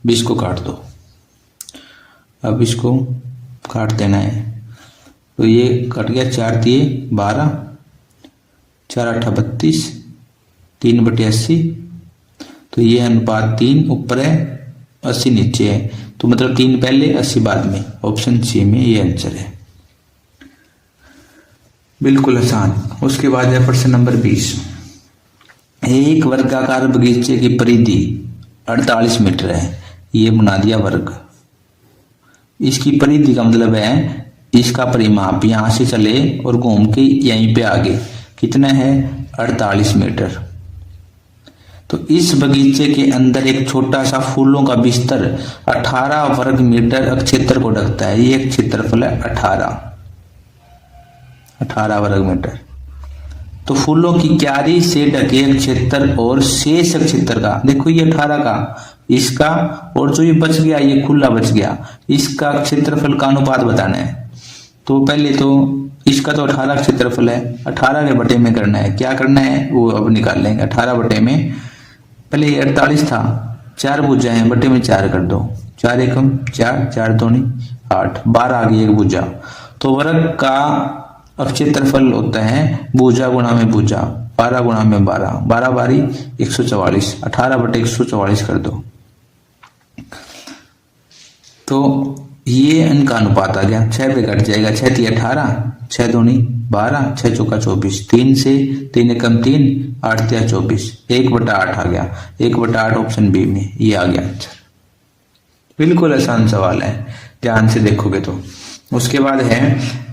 20 को काट दो। अब इसको काट देना है, तो ये कट गया, 4 दिए 12, 4 8 32, 3/80, तो ये अनुपात 3 ऊपर है 80 नीचे है, तो मतलब 3 पहले 80 बाद में। ऑप्शन सी में ये आंसर है, बिल्कुल आसान। उसके बाद है प्रश्न नंबर 20, एक वर्गाकार बगीचे की परिधि 48 मीटर है, ये बना दिया वर्ग। इसकी परिधि का मतलब है इसका परिमाप यहां से चले और घूम के यहीं पे आगे कितना है 48 मीटर। तो इस बगीचे के अंदर एक छोटा सा फूलों का बिस्तर 18 वर्ग मीटर क्षेत्र को ढकता है। ये क्षेत्रफल है 18 वर्ग मीटर। तो फूलों की क्यारी से ढके क्षेत्र और शेष क्षेत्र का, देखो ये 18 का, इसका और जो ये बच गया ये खुला बच गया, इसका क्षेत्रफल का अनुपात बताना है। तो पहले तो इसका तो 18 क्षेत्रफल है, 18 के बटे में करना है। क्या करना है वो अब निकाल लेंगे। 18 बटे में, पहले 48 था, 4 भुजा है, बटे में 4 कर दो, 4 एकम 4, 4 दूनी 8, 12 आ गई एक भुजा। तो वर्ग का क्षेत्रफल होता है भुजा गुणा में भुजा, 12 गुणा में 12, 12 बारी 144, 18/144 कर दो। तो ये इनका अनुपात आ गया, 6 पे कट जाएगा, 6 3 18, 6 दूनी 12, 6 चौका 24, 3 से 3 एकम 3, 8 3 24, 1/8 आ गया, 1/8 ऑप्शन बी में ये आ गया आंसर। बिल्कुल आसान सवाल है, ध्यान से देखोगे तो। उसके बाद है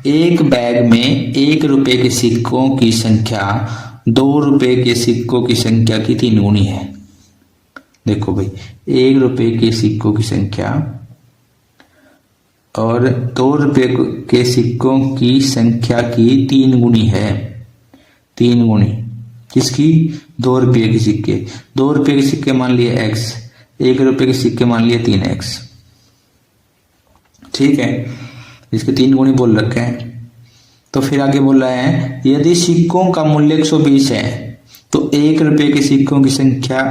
एक बैग में 1 रुपए के सिक्कों की संख्या 2 रुपए के सिक्कों की संख्या की 3 गुनी है। देखो भाई 1 रुपए के सिक्कों की संख्या और 2 रुपए के सिक्कों की संख्या की 3 गुनी है। 3 गुनी किसकी? 2 रुपये के सिक्के। 2 रुपये के सिक्के मान लिए x, 1 रुपये के सिक्के मान लिए 3x। ठीक है, इसके 3 गुणी बोल रखे हैं। तो फिर आगे बोल रहा है यदि सिक्कों का मूल्य 120 है तो 1 रुपये के सिक्कों की संख्या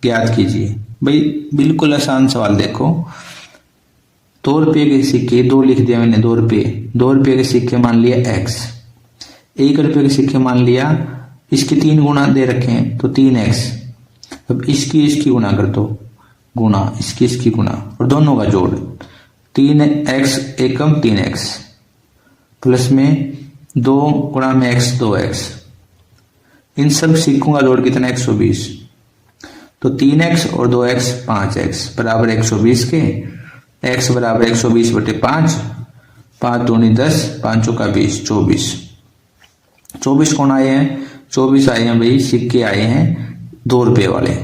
ज्ञात कीजिए। भाई बिल्कुल आसान सवाल। देखो 2 रुपये के सिक्के, 2 लिख दिया मैंने, 2 रुपये, 2 रुपये के सिक्के मान लिया x, 1 रुपये के सिक्के मान लिया, इसके 3 गुना दे रखे हैं तो 3x। अब इसकी गुना कर दो, गुणा इसकी गुणा और दोनों का जोड़ 3x एकम 3x प्लस में 2 गुणा में x 2x। इन सब सिक्कों का जोड़ कितना 120। तो 3x और 2x 5x बराबर 120 के x बराबर 120 बटे 5, 5 दूनी 10, 5 चौका 20, 24 कौन आए हैं? 24 आए हैं भाई, सिक्के आए हैं 2 रुपए वाले।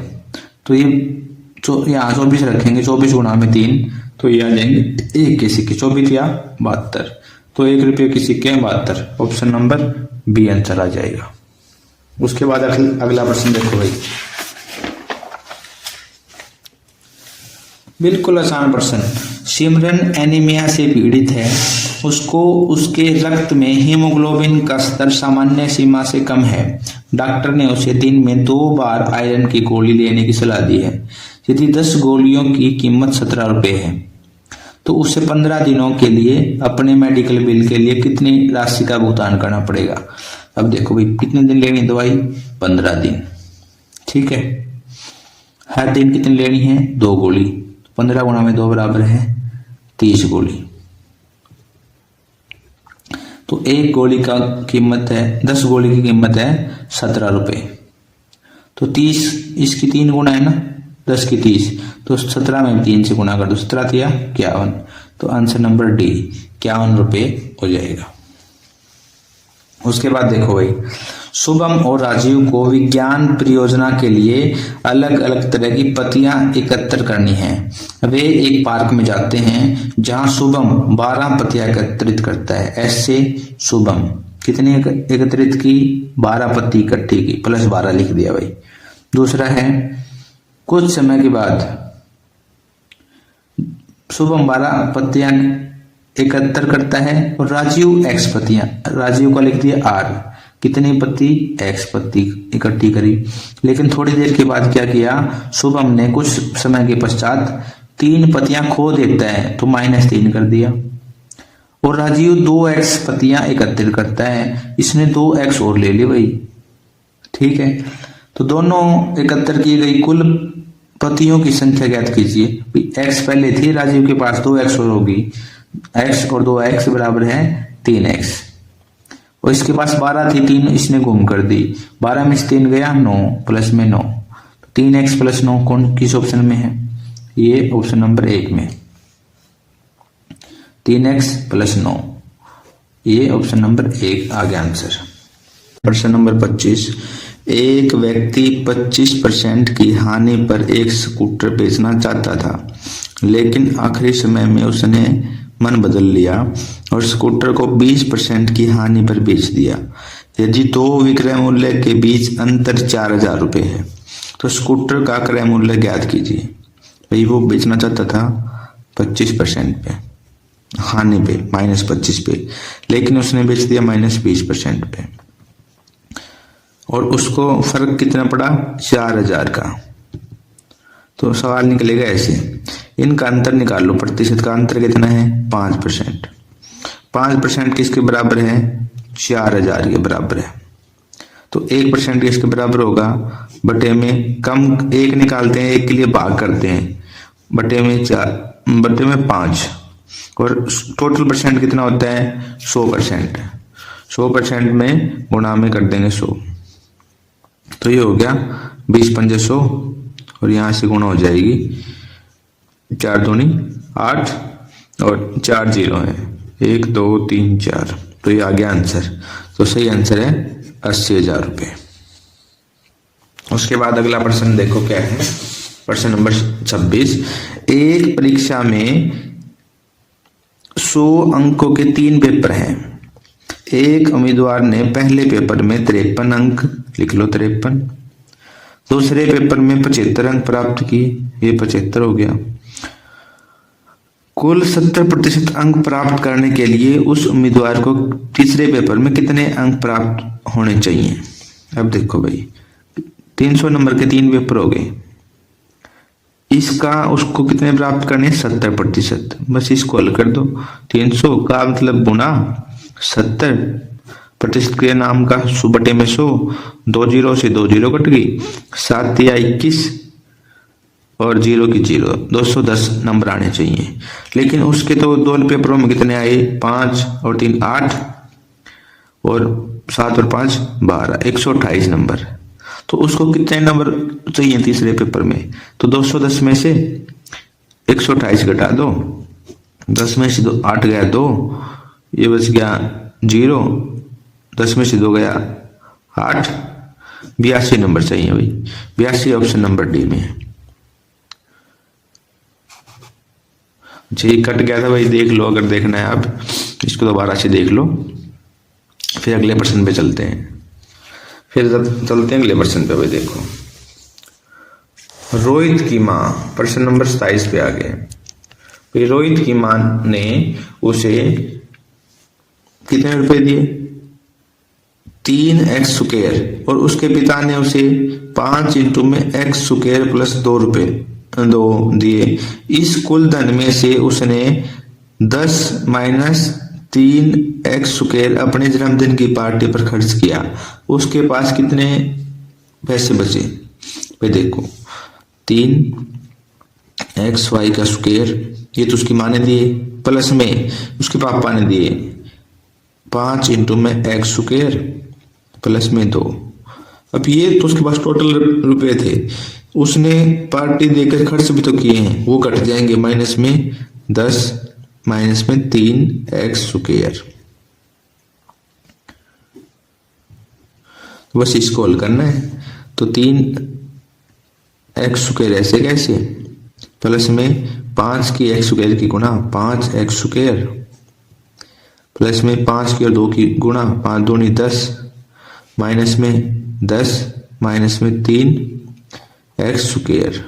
तो ये यहाँ 24 रखेंगे, 24 गुणा में 3, तो ये आ जाएंगे 1 के सिक्के 24 या 72। तो 1 रुपये की सिक्के 72। ऑप्शन नंबर बी आंसर आ जाएगा। उसके बाद अगला प्रश्न देखो भाई, बिल्कुल आसान प्रश्न। सिमरन एनीमिया से पीड़ित है, उसको उसके रक्त में हीमोग्लोबिन का स्तर सामान्य सीमा से कम है। डॉक्टर ने उसे दिन में 2 बार आयरन की गोली लेने की सलाह दी है। यदि 10 गोलियों की कीमत 17 रुपए है तो उसे 15 दिनों के लिए अपने मेडिकल बिल के लिए कितनी राशि का भुगतान करना पड़ेगा। अब देखो भाई, कितने दिन लेनी है दवाई? 15 दिन। ठीक है, हर दिन कितनी लेनी है? 2 गोली। 15 गुणा में 2 बराबर है 30 गोली। तो 1 गोली का कीमत है 10 गोली की कीमत है 17 रुपए। तो 30 इसकी 3 गुना है ना, 10 की 30, तो 17 में 3 से गुना कर दो, 17 दिया 51। तो आंसर नंबर डी 51 रुपए हो जाएगा। उसके बाद देखो भाई, शुभम और राजीव को विज्ञान परियोजना के लिए अलग अलग तरह की पत्तियां एकत्र करनी है। वे एक पार्क में जाते हैं जहां शुभम 12 पत्तियां एकत्रित करता है। ऐसे शुभम कितनी एकत्रित की? 12 पत्ती इकट्ठी की, प्लस 12 लिख दिया भाई। दूसरा है, कुछ समय के बाद शुभम 12 पत्तियां एकत्र करता है और राजीव x पत्तियां, राजीव का लिख दिया r, कितनी पत्ती? x पत्ती इकट्ठी करी। लेकिन थोड़ी देर के बाद क्या किया? शुभम ने कुछ समय के पश्चात 3 पत्तियां खो देता है, तो -3 कर दिया। और राजीव 2x पत्तियां एकत्रित करता है, इसने 2x और ले ली भाई। ठीक है, तो दोनों एकत्र की गई कुल पत्तियों की संख्या ज्ञात कीजिए। x पहले थी, राजीव के पास 2x और होगी, x और 2x बराबर है 3x। और इसके पास 12 थी, 3 इसने गुम कर दी। 12 में से 3 गया 9, प्लस में 9, तो 3x प्लस 9 कौन किस ऑप्शन में है? ये ऑप्शन नंबर 1 में। 3x प्लस 9, ये ऑप्शन नंबर 1 आ गया आंसर। प्रश्न नंबर 25, एक व्यक्ति 25% की हानि पर एक स्कूटर बेचना चाहता था, लेकिन आखिरी समय में उसने मन बदल लिया और स्कूटर को 20% की हानि पर बेच दिया। यदि 2 विक्रय मूल्य के बीच अंतर 4000 रुपए है तो स्कूटर का क्रय मूल्य ज्ञात कीजिए। भाई वो बेचना चाहता था 25% पे, हानि पे -25 पे, लेकिन उसने बेच दिया -20% पे, और उसको फर्क कितना पड़ा? 4000 का। तो सवाल निकलेगा ऐसे, इनका अंतर निकाल लो। प्रतिशत का अंतर कितना है? 5%। 5% किसके बराबर है? 4000 के बराबर है। तो 1% किसके बराबर होगा? बटे में कम 1 निकालते हैं, 1 के लिए भाग करते हैं, बटे में 4, बटे में 5, और टोटल परसेंट कितना होता है? 100%। 100% में गुणा में कर देंगे 100, तो ये हो गया 20 पंजे 100, और यहां से गुणा हो जाएगी 4 दूनी 8 और 4 0 है, 1 2 3 4, तो ये आ गया आंसर। तो सही आंसर है 80,000 रुपये। उसके बाद अगला प्रश्न देखो क्या है, प्रश्न नंबर 26। एक परीक्षा में 100 अंकों के 3 पेपर हैं। एक उम्मीदवार ने पहले पेपर में 53 अंक, लिख लो 53, दूसरे पेपर में 75 अंक प्राप्त किए, ये 75 हो गया। कुल 70% अंक प्राप्त करने के लिए उस उम्मीदवार को तीसरे पेपर में कितने अंक प्राप्त होने चाहिए? अब देखो भाई, 300 नंबर के 3 पेपर हो गए, इसका उसको कितने प्राप्त करने? 70%। बस इसको हल कर दो। 300 का मतलब गुना 70% के नाम का 100 बटे में 100, 2 0 से 2 0 कट गई, 7 या 21, और 0 की 0, 210 नंबर आने चाहिए। लेकिन उसके तो 2 पेपरों में कितने आए, 5 और 3 8 और 7 और 5 12, 128 नंबर। तो उसको कितने नंबर चाहिए तीसरे पेपर में, तो 210 में से 128 घटा दो, 10 में से 8 गया 2, ये बच गया 0, 10 में से 2 गया 8, 82 नंबर चाहिए भाई। 82 ऑप्शन नंबर डी में है। जी कट गया था भाई, देख लो अगर देखना है आप, इसको दोबारा से देख लो, फिर अगले प्रश्न पे चलते हैं। फिर चलते हैं अगले प्रश्न पे भाई। देखो रोहित की माँ, प्रश्न नंबर 27 पे आ गए। रोहित की माँ ने उसे कितने रुपए दिए, 3x² और उसके पिता ने उसे 5 इंटू में x² प्लस 2 रुपए 2 दिए। इस कुल धन में से उसने 10 माइनस 3x² अपने जन्मदिन की पार्टी पर खर्च किया। उसके पास कितने पैसे बचे भाई। देखो 3xy का स्क्वायर, ये तो उसकी माँ ने दिए, प्लस में उसके पापा ने दिए 5 इंटू में x² प्लस में 2। अब ये तो उसके पास टोटल रुपए थे, उसने पार्टी देकर खर्च भी तो किए हैं, वो कट जाएंगे, माइनस में 10 माइनस में 3x²। बस इसको हल करना है। तो 3x² ऐसे कैसे, प्लस में 5 की x² की गुणा 5x² प्लस में 5 की और 2 की गुणा 5 दूनी 10 माइनस में 10 माइनस में 3x²।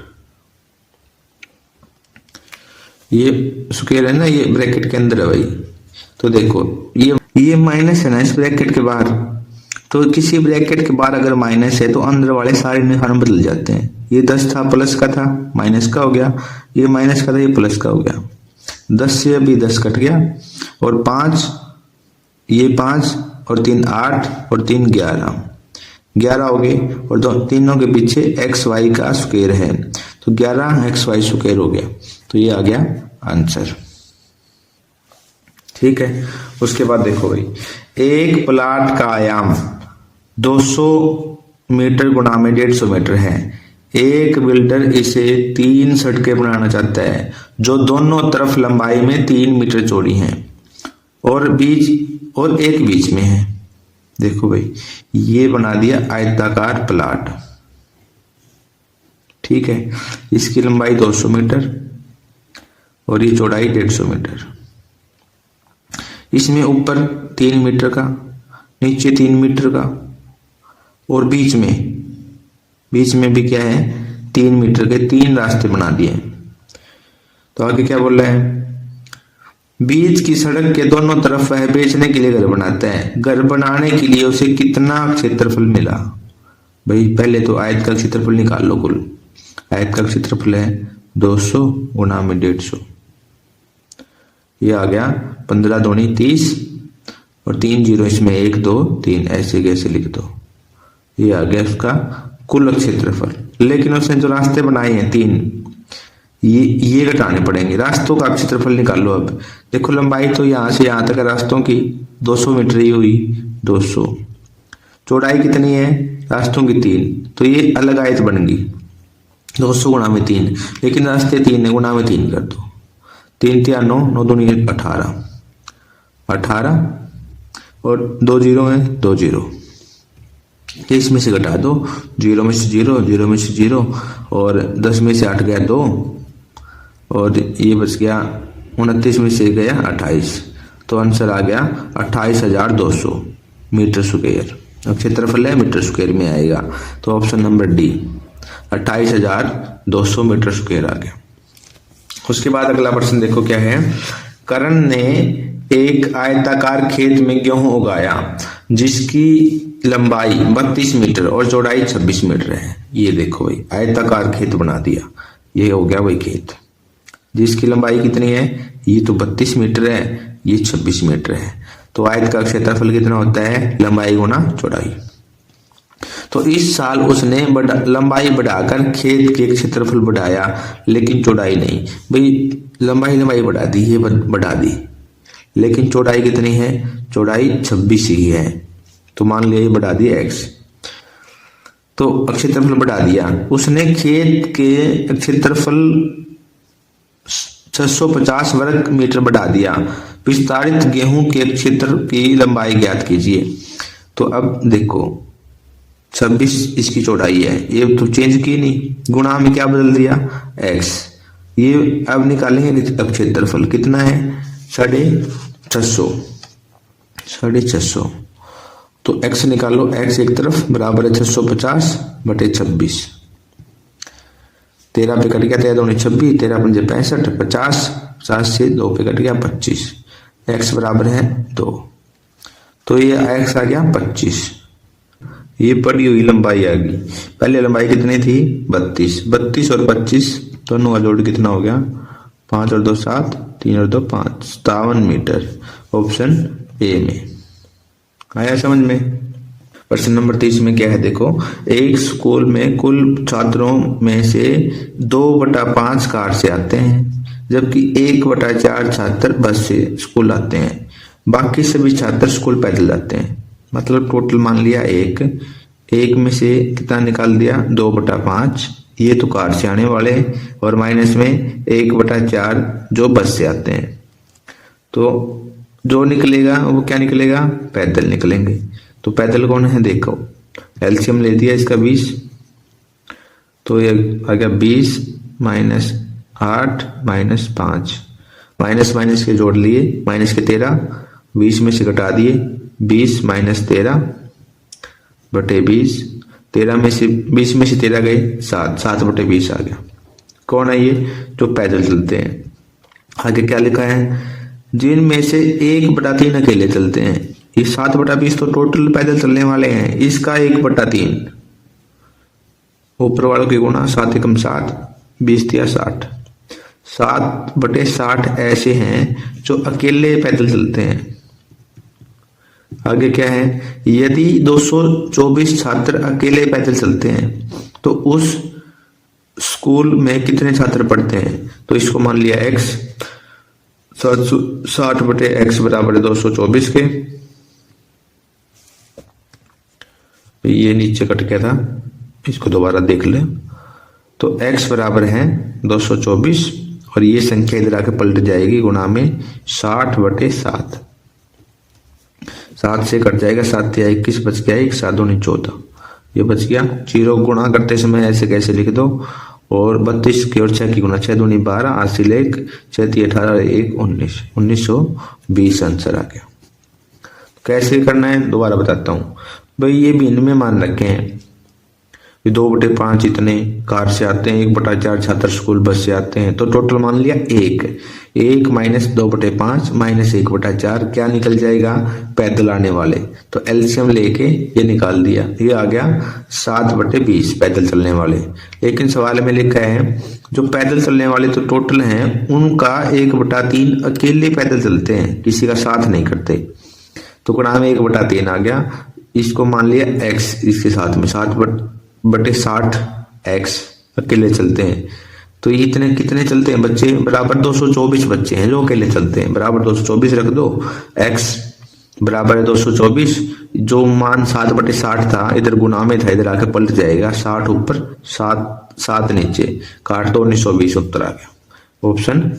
ये स्क्वायर है ना, ये ब्रैकेट के अंदर है भाई। तो देखो ये माइनस है ना इस ब्रैकेट के बाहर, तो किसी ब्रैकेट के बाहर अगर माइनस है तो अंदर वाले सारे निशान बदल जाते हैं। ये 10 था, प्लस का था, माइनस का हो गया, ये माइनस का था, ये प्लस का हो गया। 10 से अभी 10 कट गया, और 5 ये 5 और 3 8 और 3 11 हो गए, और तीनों के पीछे xy का स्क्वायर है, तो 11xy² हो गया। तो ये आ गया आंसर। ठीक है। उसके बाद देखो भाई, एक प्लाट का आयाम 200 मीटर गुणा में 150 मीटर है। एक बिल्डर इसे 3 सड़कें बनाना चाहता है जो दोनों तरफ लंबाई में 3 मीटर चौड़ी हैं और एक बीच में है। देखो भाई, ये बना दिया आयताकार प्लाट। ठीक है, इसकी लंबाई 200 मीटर और ये चौड़ाई 150 मीटर। इसमें ऊपर 3 मीटर का, नीचे 3 मीटर का, और बीच में भी क्या है 3 मीटर के 3 रास्ते बना दिए। तो आगे क्या बोल रहा है, बीच की सड़क के दोनों तरफ वह बेचने के लिए घर बनाता है। घर बनाने के लिए उसे कितना क्षेत्रफल मिला। भाई पहले तो आयत का क्षेत्रफल निकाल लो। कुल आयत का क्षेत्रफल है 200 गुणा में 150, ये आ गया 15 दूनी 30 और 3 जीरो इसमें 1 2 3 ऐसे कैसे लिख दो। ये आ गया उसका कुल क्षेत्रफल। लेकिन उसने जो रास्ते बनाए हैं 3, ये घटाने पड़ेंगे। रास्तों का क्षेत्रफल निकाल लो। अब देखो लंबाई तो यहाँ से यहाँ तक रास्तों की 200 मीटर ही हुई, 200। चौड़ाई कितनी है रास्तों की 3, तो ये अलग आयत बन गई 200 गुणा में 3। लेकिन रास्ते 3 है, गुणा में 3 कर दो। 3 3 9 9 दूनी 18 और 2 जीरो है 2 जीरो, इसमें से घटा दो। 0 में से 0, 0 में से 0 और 10 में से 8 गया 2 और ये बच गया 29 में से गया 28। तो आंसर आ गया 28,200 मीटर स्क्वायर। अब क्षेत्रफल है मीटर स्क्वायर में आएगा, तो option number D 28,200 metre square आ गया। उसके बाद अगला प्रश्न देखो क्या है। करण ने एक आयताकार खेत में गेहूं उगाया जिसकी लंबाई 32 मीटर और चौड़ाई 26 मीटर है। ये देखो भाई आयताकार खेत बना दिया, ये हो गया भाई खेत जिसकी लंबाई कितनी है, ये तो 32 मीटर है, ये 26 मीटर है। तो आयत का क्षेत्रफल कितना होता है, लंबाई गुना चौड़ाई। तो इस साल उसने लंबाई बढ़ाकर खेत के क्षेत्रफल बढ़ाया लेकिन चौड़ाई नहीं। भाई लंबाई बढ़ा दी, ये बढ़ा दी, लेकिन चौड़ाई कितनी है? चौड़ाई 26 ही है। तो मान लिया ये बढ़ा दिया x, तो क्षेत्रफल बढ़ा दिया। उसने खेत के क्षेत्रफल 650 वर्ग मीटर बढ़ा दिया। विस्तारित गेहूं के क्षेत्र की लंबाई ज्ञात कीजिए। तो अब देखो 26 इसकी चौड़ाई है, ये तो चेंज की नहीं, गुणा में क्या बदल दिया? x। ये अब निकालेंगे अब क्षेत्रफल कितना है? 650। तो x निकालो, x एक तरफ बराबर है 650 बटे 26। 13 पे कट गया, 13 दूनी 26, 13 पंजे 65, 50 से 2 पे कट गया 25। x बराबर है 2, तो ये x आ गया 25। ये पड़ी हुई लंबाई आ गई। पहले लंबाई कितनी थी? 32 और 25 दोनों का जोड़ कितना हो गया? 5 और 2 7, 3 और 2 5, 57 मीटर। ऑप्शन ए में आया समझ में। प्रश्न नंबर 30 में क्या है देखो, एक स्कूल में कुल छात्रों में से 2/5 कार से आते हैं, जबकि 1/4 छात्र बस से स्कूल आते हैं। बाकी सभी छात्र स्कूल पैदल जाते हैं। मतलब टोटल मान लिया एक में से कितना निकाल दिया? 2/5, ये तो कार से आने वाले, और माइनस में 1/4 जो बस से आते हैं। तो जो निकलेगा वो क्या निकलेगा? पैदल निकलेंगे। तो पैदल कौन है देखो, एलसीएम ले दिया इसका 20, तो ये आ गया 20 माइनस 8 माइनस 5, माइनस के जोड़ लिए, माइनस के 13, 20 में से घटा दिए, 20 माइनस 13 बटे 20, 20 में से 13 गए 7 बटे 20 आ गया। कौन है ये? जो पैदल चलते हैं। आगे क्या लिखा है? जिनमें से 1/3 अकेले चलते हैं। ये 7/20 तो टोटल पैदल चलने वाले हैं, इसका 1/3 ऊपर वालों की गुणा, 7 एकम 7, 20 दिया 60, 7/60 ऐसे हैं जो अकेले पैदल चलते हैं। आगे क्या है? यदि 224 छात्र अकेले पैदल चलते हैं तो उस स्कूल में कितने छात्र पढ़ते हैं? तो इसको मान लिया x, 60 बटे x बराबर है 224 के। ये नीचे कट गया था, इसको दोबारा देख ले। तो x बराबर है 224 और ये संख्या इधर आके पलट जाएगी गुणा में 60 बटे 7। 7 से कट जाएगा, 7 या 21 बच गया, 1 7 दूनी 14, ये बच गया। 0 गुणा करते समय ऐसे कैसे लिख दो, और 32 की और 6 की गुणा, 6 दूनी 12, 80 लेख 6 18 1 19, 1920 आंसर आ गया। कैसे करना है दोबारा बताता हूँ। भाई ये भी इनमें मान रखे हैं, 2/5 इतने कार से आते हैं, 1/4 छात्र स्कूल बस से आते हैं, तो टोटल मान लिया 1 माइनस 2/5 माइनस 1/4 क्या निकल जाएगा? पैदल आने वाले। तो एलसीएम लेके ये निकाल दिया, ये आ गया 7/20 पैदल चलने वाले। लेकिन सवाल में लिखा है जो पैदल चलने वाले तो टोटल हैं, उनका 1/3 अकेले पैदल चलते हैं, किसी का साथ नहीं करते। तो गुणा में 1/3 आ गया। इसको मान लिया x, इसके साथ में 7/60 x अकेले चलते हैं। तो ये इतने कितने चलते हैं बच्चे? बराबर 224 बच्चे हैं जो अकेले चलते हैं, बराबर 224 रख दो। x बराबर है 224, जो मान 7/60 था इधर गुणा में था, इधर आके पलट जाएगा, 60 ऊपर 7 नीचे, काट दो 1920 उत्तर आ गया। ऑप्शन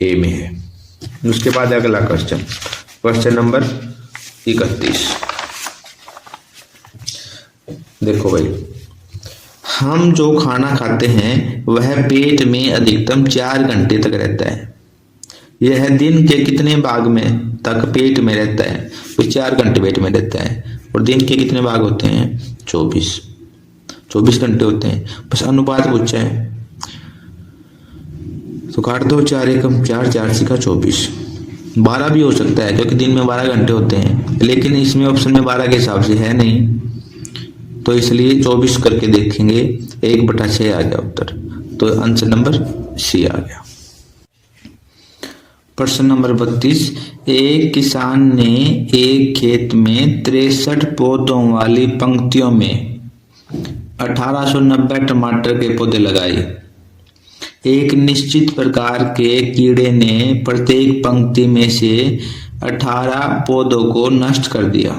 ए में है। उसके बाद अगला क्वेश्चन नंबर 31। देखो भाई, हम जो खाना खाते हैं वह पेट में अधिकतम 4 घंटे तक रहता है। यह दिन के कितने भाग में तक पेट में रहता है? तो 4 घंटे पेट में रहता है। और दिन के कितने भाग होते हैं? 24 घंटे होते हैं। बस अनुपात पूछा है, तो काट दो, 4 एकम 4, 4 सिक्का 24। 12 भी हो सकता है क्योंकि दिन में 12 घंटे होते हैं, लेकिन इसमें ऑप्शन में 12 के हिसाब से है नहीं, तो इसलिए 24 करके देखेंगे, 1/6 आ गया उत्तर। तो आंसर नंबर सी आ गया। प्रश्न नंबर 32। एक किसान ने एक खेत में 63 पौधों वाली पंक्तियों में 1890 टमाटर के पौधे लगाए। एक निश्चित प्रकार के कीड़े ने प्रत्येक पंक्ति में से 18 पौधों को नष्ट कर दिया।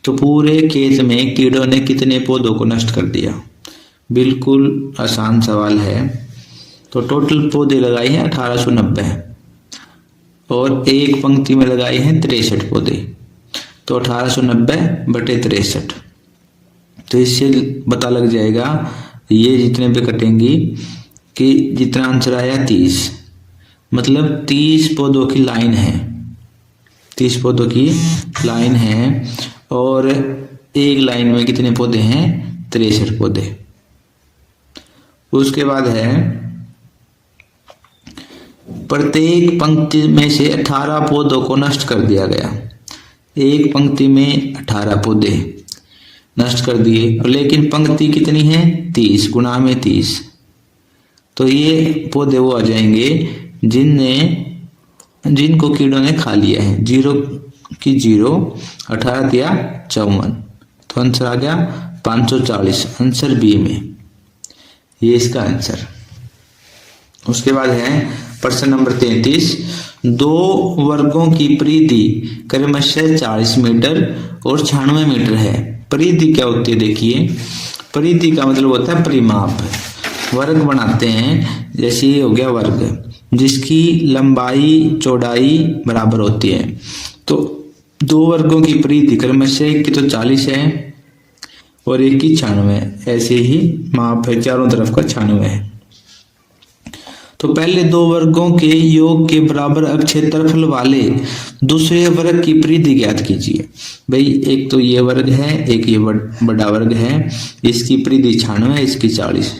तो पूरे खेत में कीड़ों ने कितने पौधों को नष्ट कर दिया? बिल्कुल आसान सवाल है। तो टोटल पौधे लगाए हैं 1890 और एक पंक्ति में लगाए हैं 63 पौधे। तो 1890/63। तो इससे पता लग जाएगा ये जितने पे कटेंगी कि जितना आंसर आया 30, मतलब 30 पौधों की लाइन है। 30 पौधों की लाइन है और एक लाइन में कितने पौधे हैं? 63 पौधे। उसके बाद है प्रत्येक पंक्ति में से 18 पौधों को नष्ट कर दिया गया। एक पंक्ति में 18 पौधे नष्ट कर दिए, लेकिन पंक्ति कितनी है? 30 गुणा में 30। तो ये पौधे वो आ जाएंगे जिनको कीड़ों ने खा लिया है। 0 की 0, 18 दिया 54, तो आंसर आ गया 540। आंसर बी में, ये इसका आंसर। उसके बाद है प्रश्न नंबर 33। 2 वर्गों की परिधि क्रमशः 40 मीटर और 96 मीटर है। परिधि क्या होती है? देखिए, परिधि का मतलब होता है परिमाप। वर्ग बनाते हैं, जैसे ये हो गया वर्ग जिसकी लंबाई चौड़ाई बराबर होती है। तो 2 वर्गों की परिधि क्रमशः एक की तो 40 है और एक की 96। ऐसे ही माप है, चारों तरफ का 96 है। तो पहले 2 वर्गों के योग के बराबर क्षेत्रफल वाले दूसरे वर्ग की परिधि ज्ञात कीजिए। भाई एक तो ये वर्ग है, एक ये बड़ा वर्ग है, इसकी परिधि 96 है, इसकी 40।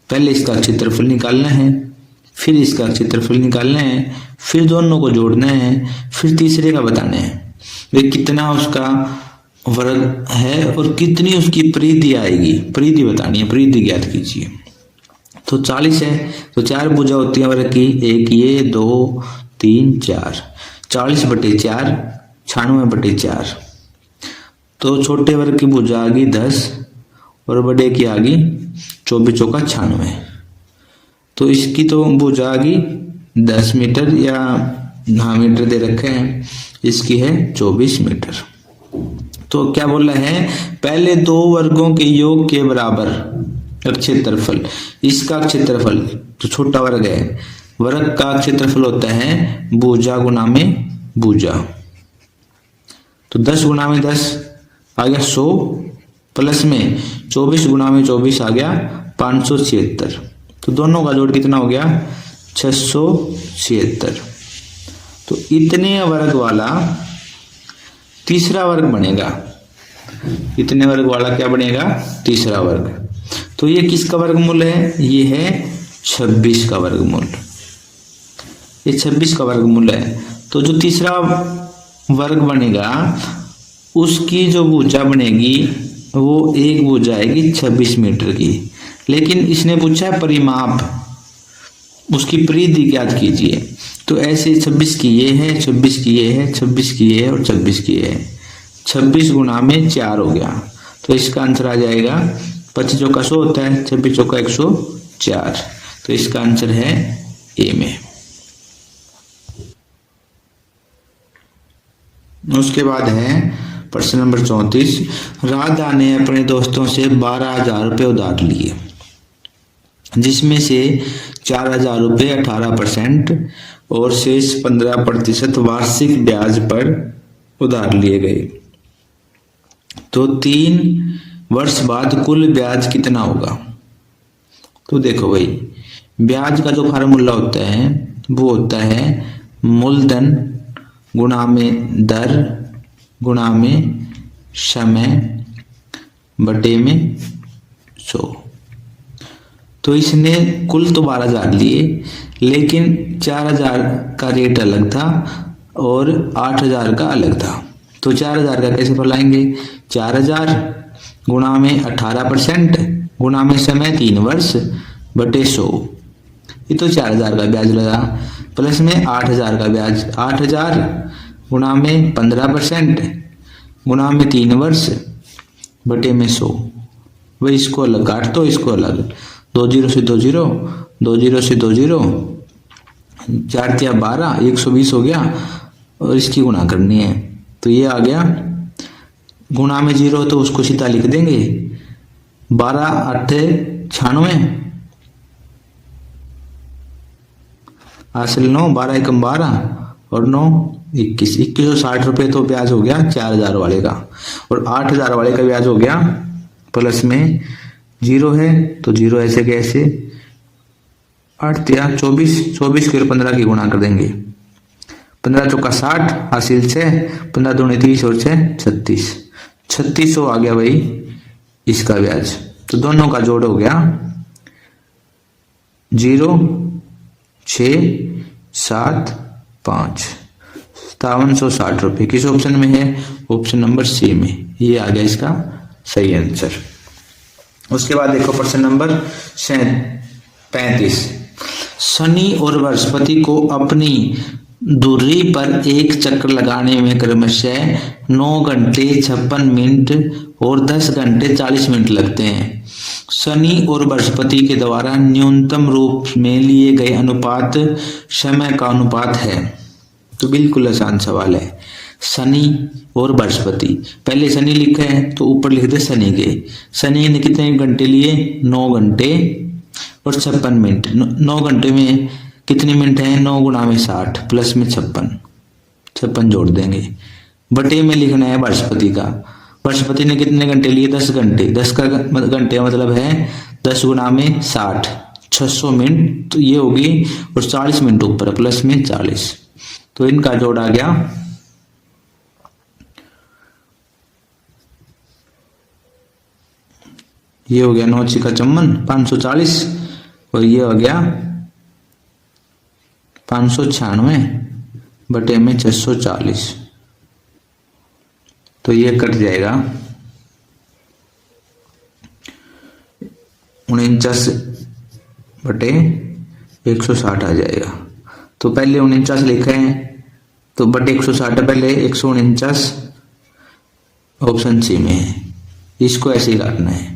पहले इसका क्षेत्रफल निकालना है, फिर इसका क्षेत्रफल निकालना है, फिर दोनों को जोड़ना है, फिर तीसरे का बताना है भाई कितना उसका वर्ग है और कितनी उसकी परिधि आएगी। परिधि बतानी है, परिधि ज्ञात कीजिए। तो 40 है, तो 4 भुजा होती है वर्ग की, एक ये, 2, 3, 4। 40/4, 96/4। तो छोटे वर्ग की भुजा आ गई 10 और बड़े की आ गई 24 चौका 96। तो इसकी तो भुजा आ गई 10 मीटर, या हाँ मीटर दे रखे हैं, इसकी है 24 मीटर। तो क्या बोला है? पहले 2 वर्गों के योग के बराबर क्षेत्रफल। इसका क्षेत्रफल जो छोटा वर्ग है, वर्ग का क्षेत्रफल होता है भुजा गुना में भुजा। तो 10 गुना में 10 आ गया 100, प्लस में 24 गुना में 24 आ गया 576। तो दोनों का जोड़ कितना हो गया? 676। तो इतने वर्ग वाला तीसरा वर्ग बनेगा। इतने वर्ग वाला क्या बनेगा? तीसरा वर्ग। तो ये किसका वर्गमूल है? ये है 26 का वर्गमूल। ये 26 का वर्गमूल है। तो जो तीसरा वर्ग बनेगा उसकी जो भुजा बनेगी वो एक भुजा आएगी 26 मीटर की। लेकिन इसने पूछा है परिमाप, उसकी परिधि ज्ञात कीजिए। तो ऐसे 26 की ये है, 26 की ये है, 26 की ये है और 26 की ये है। 26 गुना में 4 हो गया। तो इसका आंसर आ जाएगा 25 चौका 100 होता है, 26 चौका 104। तो इसका आंसर है ए में। उसके बाद है प्रश्न नंबर 34। राधा ने अपने दोस्तों से 12,000 रुपये उधार लिए, जिसमें से 4,000 रुपये 18% और शेष 15% वार्षिक ब्याज पर उधार लिए गए। तो 3 वर्ष बाद कुल ब्याज कितना होगा? तो देखो भाई, ब्याज का जो फार्मूला होता है वो होता है मूलधन गुणा में दर गुणा में समय बटे में 100। तो इसने कुल तो 12,000 लिए, लेकिन 4,000 का रेट अलग था और 8,000 का अलग था। तो 4,000 का कैसे फैलाएंगे? 4,000 गुणा में 18% गुणा में समय 3 वर्ष बटे 100। ये तो 4,000 का ब्याज लगा, प्लस में 8,000 का ब्याज। 8,000 गुणा में 15% गुणा में 3 वर्ष बटे में 100। वही इसको अलग काट दो, इसको अलग, 2 जीरो से 2 जीरो, 2 जीरो से 2 जीरो, 4 तिया 12, 120 हो गया और इसकी गुणा करनी है। तो ये आ गया, गुणा में जीरो तो उसको सीधा लिख देंगे, 12 8 96, हासिल 9, 12 एकम 12 और 9 21, 2160 रुपये तो ब्याज हो गया 4000 वाले का, और 8000 वाले का ब्याज हो गया, प्लस में जीरो है तो जीरो ऐसे कैसे, 8 तिया 24, 24 के 15 की गुणा कर देंगे, 15 चौका 60, हासिल 6, 15 दूनी 30 और 6 36, 3600 आ गया भाई इसका ब्याज। तो दोनों का जोड़ हो गया 0 6 7 5, 5760 रुपये। किस ऑप्शन में है, ऑप्शन नंबर सी में, ये आ गया इसका सही आंसर। उसके बाद देखो प्रश्न नंबर 35, शनि और बृहस्पति को अपनी दूरी पर एक चक्र लगाने में क्रमशः 9 घंटे 56 मिनट और 10 घंटे 40 मिनट लगते हैं। शनि और बृहस्पति के द्वारा न्यूनतम रूप में लिए गए अनुपात समय का अनुपात है। तो बिल्कुल आसान सवाल है, शनि और बृहस्पति, पहले शनि लिखा है तो ऊपर लिख दे शनि के, शनि ने कितने घंटे लिए, 9 घंटे और 56 मिनट, 9 घंटे में कितने मिनट है, 9 गुणा में 60 प्लस में 56 जोड़ देंगे, बटे में लिखना है बृहस्पति का, बृहस्पति ने कितने घंटे लिए, 10 घंटे, 10 का घंटे मतलब है 10 गुणा में 60, 600 मिनट, तो ये होगी, और 40 मिनट ऊपर प्लस में 40, तो इनका जोड़ आ गया ये हो गया 9 का 54 540, और ये हो गया 596 बटे में 640, तो ये कट जाएगा 49 बटे 160 आ जाएगा। तो पहले 49 लिखा है तो बटे 160 पहले 149 ऑप्शन सी में है, इसको ऐसे ही काटना है।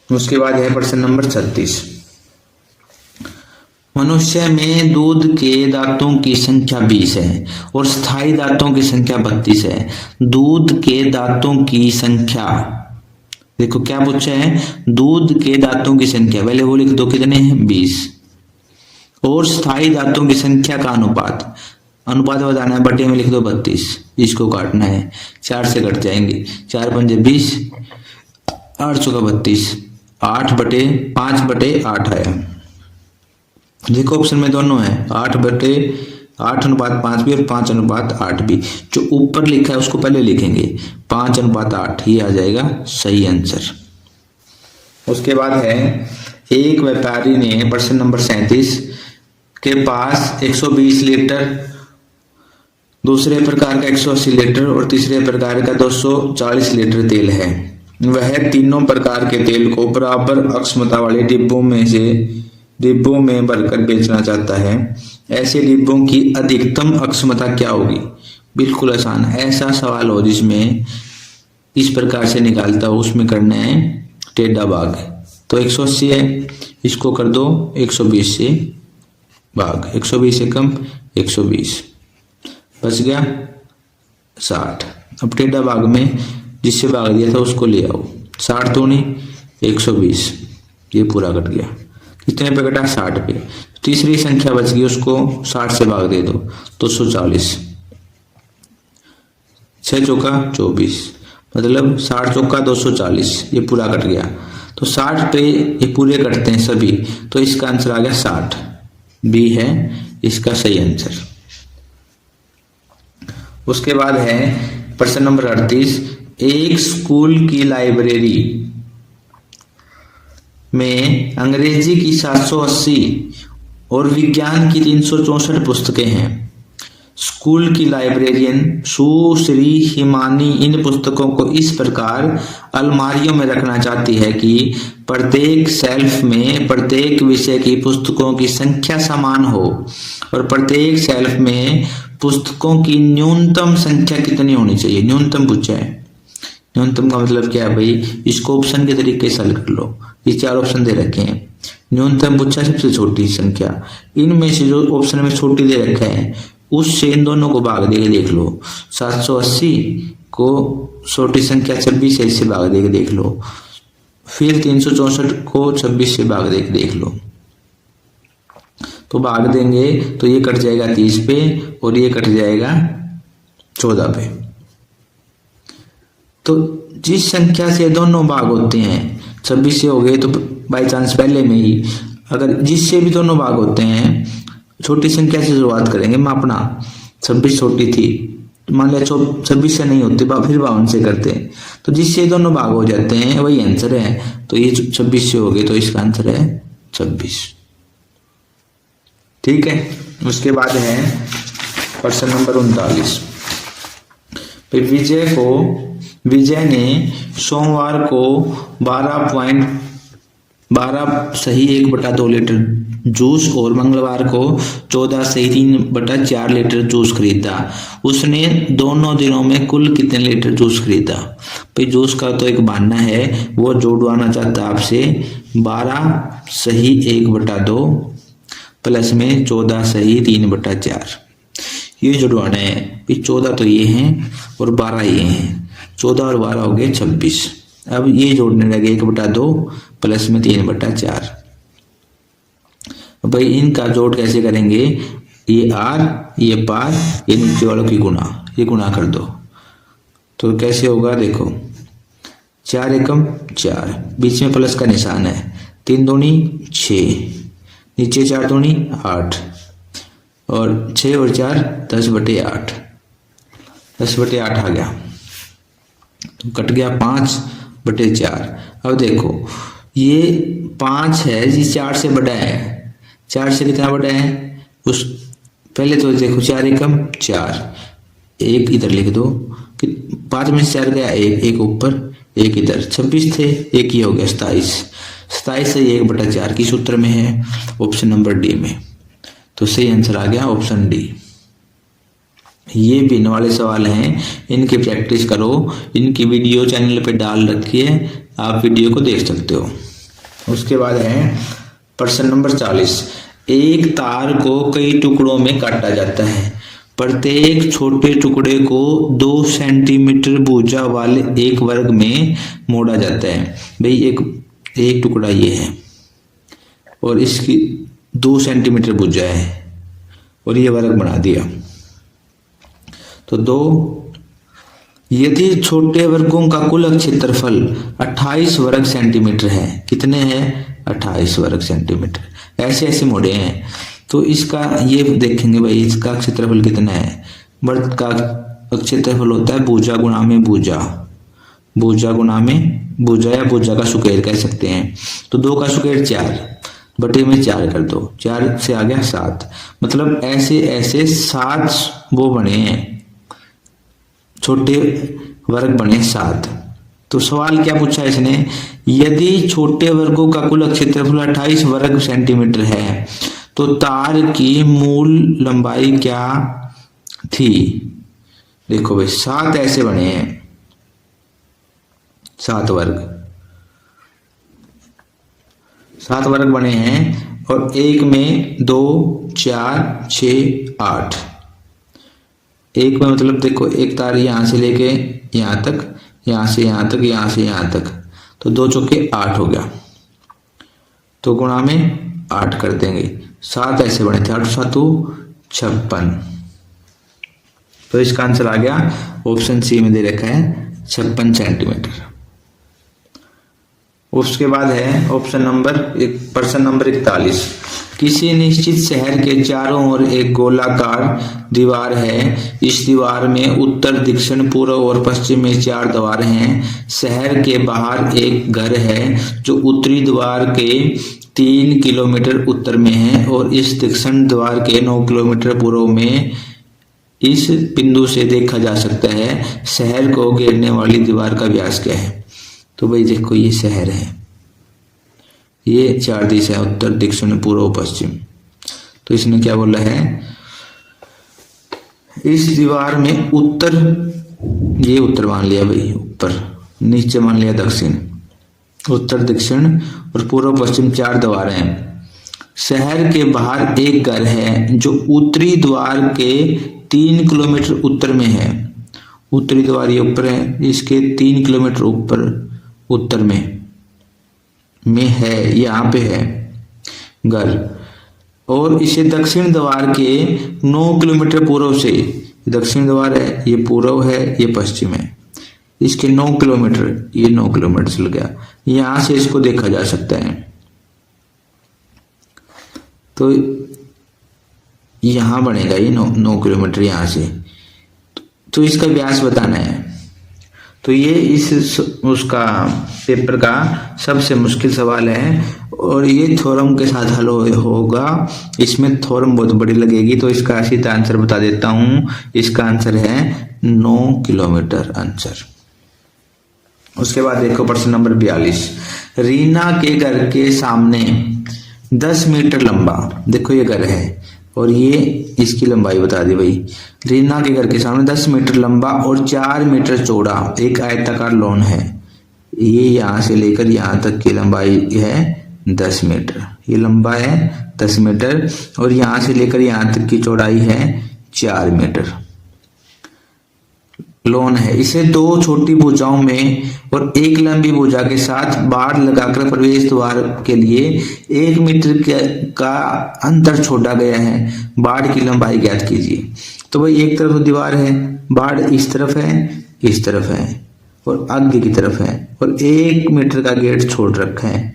उसके बाद है प्रश्न नंबर 36, मनुष्य में दूध के दांतों की संख्या 20 है और स्थायी दांतों की संख्या 32 है। दूध के दांतों की संख्या, देखो क्या पूछा है, दूध के दांतों की संख्या, पहले वो लिख दो कितने हैं 20, और स्थायी दांतों की संख्या का अनुपात, अनुपात बताना है, बटे में लिख दो 32, इसको काटना है, 4 से कट जाएंगे, 4 पंजे 20, 8 चौका 32, 8 बटे 5 बटे 8 आया। देखो ऑप्शन में दोनों है, 8 बटे 8 अनुपात 5 भी और 5 अनुपात 8 भी, जो ऊपर लिखा है उसको पहले लिखेंगे, 5 अनुपात 8, ये आ जाएगा सही आंसर। उसके बाद है, एक व्यापारी ने प्रश्न नंबर 37 के पास 120 लीटर, दूसरे प्रकार का 180 लीटर और तीसरे प्रकार का 240 लीटर तेल है। वह तीनों प्रकार के तेल को बराबर अक्षमता वाले डिब्बों में भरकर बेचना चाहता है। ऐसे डिब्बों की अधिकतम अक्षमता क्या होगी? बिल्कुल आसान, ऐसा सवाल हो जिसमें इस प्रकार से निकालता हो, उसमें करना है टेढ़ा भाग। तो 180 है, इसको कर दो 120 से भाग, 120 से कम 120, बच गया 60। अब टेढ़ा भाग में जिससे भाग दिया था उसको ले आओ, 60 दूनी 120, ये पूरा कट गया। कितने पे कटा? 60 पे। तीसरी संख्या बच गई, उसको 60 से भाग दे दो, 240, 6 चौका 24, मतलब 60 चौका 240, ये पूरा कट गया। तो 60 पे ये पूरे कटते हैं सभी, तो इसका आंसर आ गया 60, बी है इसका सही आंसर। उसके बाद है प्रश्न नंबर 38, एक स्कूल की लाइब्रेरी में अंग्रेजी की 780 और विज्ञान की 364 पुस्तकें हैं। स्कूल की लाइब्रेरियन सुश्री हिमानी इन पुस्तकों को इस प्रकार अलमारियों में रखना चाहती है कि प्रत्येक शेल्फ में प्रत्येक विषय की पुस्तकों की संख्या समान हो, और प्रत्येक शेल्फ में पुस्तकों की न्यूनतम संख्या कितनी होनी चाहिए? न्यूनतम पूछा है, न्यूनतम का मतलब क्या है भाई, इसको ऑप्शन के तरीके से हल कर लो। ये 4 ऑप्शन दे रखे हैं, न्यूनतम पूछा सबसे छोटी संख्या, इनमें से जो ऑप्शन में छोटी दे रखा है उससे इन दोनों को भाग देके देख लो। 780 को छोटी संख्या 26 से इससे भाग देके देख लो, फिर 364 को 26 से भाग देके देख लो। तो भाग देंगे तो ये कट जाएगा 30 पे और ये कट जाएगा 14 पे। तो जिस संख्या से दोनों भाग होते हैं, 26 से हो गए तो बाई चांस पहले में ही, अगर जिससे भी दोनों भाग होते हैं छोटी संख्या से शुरुआत करेंगे मापना। 26 छोटी थी, मान लिया 26 से नहीं होती, फिर 52 से करते हैं, तो जिससे दोनों भाग हो जाते हैं वही आंसर है। तो ये 26 से हो गए तो इसका आंसर है 26। ठीक है। उसके बाद है प्रश्न नंबर 39। विजय ने सोमवार को 12 सही 1/2 लीटर जूस और मंगलवार को 14 सही 3/4 लीटर जूस खरीदा। उसने दोनों दिनों में कुल कितने लीटर जूस खरीदा? भाई जूस का तो एक बहाना है, वो जोड़वाना चाहता है आपसे। 12 सही 1/2 प्लस में 14 सही 3/4, ये जुड़वाना है। फिर 14 तो ये हैं और 12 ये हैं, 14 और 12 हो गए 26। अब ये जोड़ने लगे 1/2 प्लस में 3/4। भाई इनका जोड़ कैसे करेंगे, ये आर ये पार ये नीचे वालों की गुणा, ये गुणा कर दो तो कैसे होगा देखो, 4 एकम 4, बीच में प्लस का निशान है, 3 दूनी 6, नीचे 4 दूनी 8 और 6 और 4 10/8, 10/8 आ गया तो कट गया 5/4। अब देखो ये 5 है, ये 4 से बड़ा है, 4 से कितना बड़ा है उस, पहले तो देखो 4 एकम 4, 1 इधर लिख दो कि 5 में से 4 गया 1 ऊपर 1 इधर, 26 थे 1 ये हो गया 27 से 1/4 किस सूत्र में है, ऑप्शन नंबर डी में। तो सही आंसर आ गया ऑप्शन डी। ये भिन्न वाले सवाल हैं, इनकी प्रैक्टिस करो, इनकी वीडियो चैनल पे डाल रखी है, आप वीडियो को देख सकते हो। उसके बाद है प्रश्न नंबर 40। एक तार को कई टुकड़ों में काटा जाता है, प्रत्येक छोटे टुकड़े को 2 सेंटीमीटर भुजा वाले एक वर्ग में मोड़ा जाता है। भाई एक टुकड़ा ये है और इसकी 2 सेंटीमीटर भुजा है और ये वर्ग बना दिया। तो 2, यदि छोटे वर्गों का कुल क्षेत्रफल 28 वर्ग सेंटीमीटर है, कितने हैं 28 वर्ग सेंटीमीटर, ऐसे ऐसे मोड़े हैं तो इसका ये देखेंगे भाई इसका क्षेत्रफल कितना है। वर्ग का क्षेत्रफल होता है भुजा गुणा में भुजा, भुजा गुणा में भुजा या भुजा का सुकेर कह सकते हैं। तो 2 का सुकेर 4 बटे में 4 कर दो, 4 से आ गया 7, मतलब ऐसे ऐसे 7 वो बने हैं, छोटे वर्ग बने 7। तो सवाल क्या पूछा इसने, यदि छोटे वर्गों का कुल क्षेत्रफल 28 वर्ग सेंटीमीटर है तो तार की मूल लंबाई क्या थी। देखो भाई 7 ऐसे बने हैं, 7 वर्ग बने हैं और एक में 2 4 6 8, एक में मतलब देखो एक तार यहां से लेके यहां तक, यहां से यहां तक, यहां से यहां तक, तो 2 चौके 8 हो गया, तो गुणा में 8 कर देंगे। 7 ऐसे बने थे, 8 7 56, तो इसका आंसर आ गया ऑप्शन सी में दे रखा है 56 सेंटीमीटर। उसके बाद है प्रश्न नंबर 41। किसी निश्चित शहर के चारों ओर एक गोलाकार दीवार है, इस दीवार में उत्तर दक्षिण पूर्व और पश्चिम में 4 द्वार हैं। शहर के बाहर एक घर है जो उत्तरी द्वार के 3 किलोमीटर उत्तर में है और इस दक्षिण द्वार के 9 किलोमीटर पूर्व में इस बिंदु से देखा जा सकता है। शहर को घेरने वाली दीवार का व्यास क्या है। तो भाई देखो ये शहर है, ये 4 दिशा है उत्तर दक्षिण पूर्व पश्चिम, तो इसने क्या बोला है, इस दीवार में उत्तर, ये उत्तर मान लिया भाई ऊपर, नीचे मान लिया दक्षिण, उत्तर दक्षिण और पूर्व पश्चिम 4 द्वार हैं। शहर के बाहर एक घर है जो उत्तरी द्वार के 3 किलोमीटर उत्तर में है। उत्तरी द्वार ये ऊपर है, इसके 3 किलोमीटर ऊपर उत्तर में है, यहाँ पे है घर। और इसे दक्षिण द्वार के 9 किलोमीटर पूर्व से, दक्षिण द्वार है, ये पूर्व है, ये पश्चिम है, इसके 9 किलोमीटर, ये 9 किलोमीटर चल गया, यहां से इसको देखा जा सकता है। तो यहां बनेगा ये 9 किलोमीटर यहां से। तो इसका व्यास बताना है। तो ये इस उसका पेपर का सबसे मुश्किल सवाल है और ये थ्योरम के साथ हल होगा। इसमें थ्योरम बहुत बड़ी लगेगी, तो इसका सीधा आंसर बता देता हूं। इसका आंसर है 9 किलोमीटर आंसर। उसके बाद देखो प्रश्न नंबर 42। रीना के घर के सामने 10 मीटर लंबा, देखो ये घर है और ये इसकी लंबाई बता दी भाई। रीना के घर के सामने 10 मीटर लंबा और 4 मीटर चौड़ा एक आयताकार लॉन है। ये यहां से लेकर यहां तक की लंबाई है 10 मीटर, ये लंबा है 10 मीटर और यहां से लेकर यहां तक की चौड़ाई है 4 मीटर लॉन है। इसे 2 छोटी भुजाओं में और एक लंबी भुजा के साथ बाड़ लगाकर प्रवेश द्वार के लिए 1 मीटर का अंतर छोड़ा गया है। बाड़ की लंबाई ज्ञात कीजिए। तो भाई एक तरफ तो दीवार है, बाड़ इस तरफ है, इस तरफ है और आगे की तरफ है और 1 मीटर का गेट छोड़ रखा है।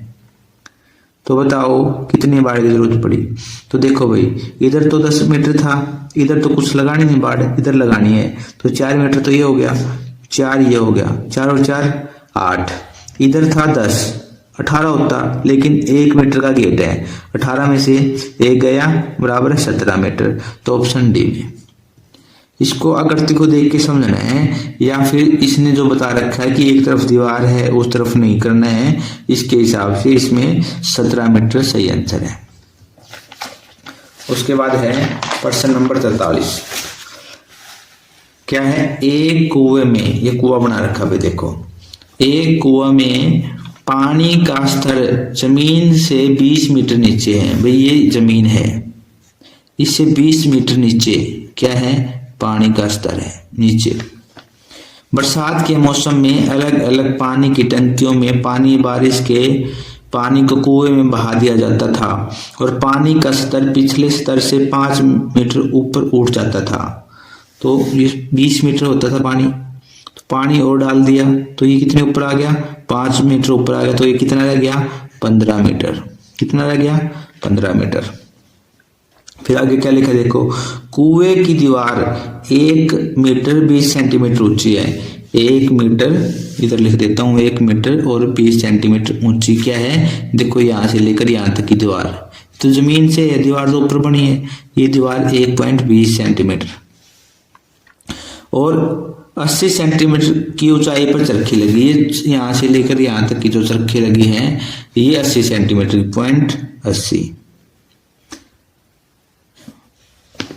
तो बताओ कितनी बाड़ की जरूरत पड़ी। तो देखो भाई इधर तो 10 मीटर था, इधर तो कुछ लगानी नहीं बाड़, इधर लगानी है। तो 4 मीटर तो ये हो गया, 4 ये हो गया, 4 और 4 8। इधर था 10, 18 होता, लेकिन 1 मीटर का गेट है, 18 में से 1 गया बराबर है 17 मीटर। तो ऑप्शन डी में। इसको आकृति को देख के समझना है या फिर इसने जो बता रखा है कि एक तरफ दीवार है उस तरफ नहीं करना है, इसके हिसाब से इसमें 17 मीटर सही आंसर है। उसके बाद है प्रश्न नंबर 43। क्या है, एक कुएं में, ये कुआं बना रखा है देखो, एक कुआं में पानी का स्तर जमीन से 20 मीटर नीचे है। भाई ये जमीन है, इससे 20 मीटर नीचे क्या है, पानी का स्तर है नीचे। बरसात के मौसम में अलग अलग पानी की टंकियों में पानी बारिश के पानी को कुएं में बहा दिया जाता था और पानी का स्तर पिछले स्तर से 5 मीटर ऊपर उठ जाता था। तो ये 20 मीटर होता था पानी, तो पानी और डाल दिया तो ये कितने ऊपर आ गया, 5 मीटर ऊपर आ गया। तो ये कितना रह गया, 15 मीटर। कितना रह गया, 15 मीटर। फिर आगे क्या लिखा देखो, कुएं की दीवार 1 मीटर 20 सेंटीमीटर ऊंची है। 1 मीटर, इधर लिख देता हूँ, 1 मीटर और 20 सेंटीमीटर ऊंची क्या है, देखो यहां से लेकर यहां तक की दीवार। तो जमीन से दीवार जो ऊपर बनी है, ये दीवार 1.20 सेंटीमीटर और 80 सेंटीमीटर की ऊंचाई पर चरखी लगी है। यहां से लेकर यहां तक की जो चरखी लगी है ये 80 सेंटीमीटर, 0.80।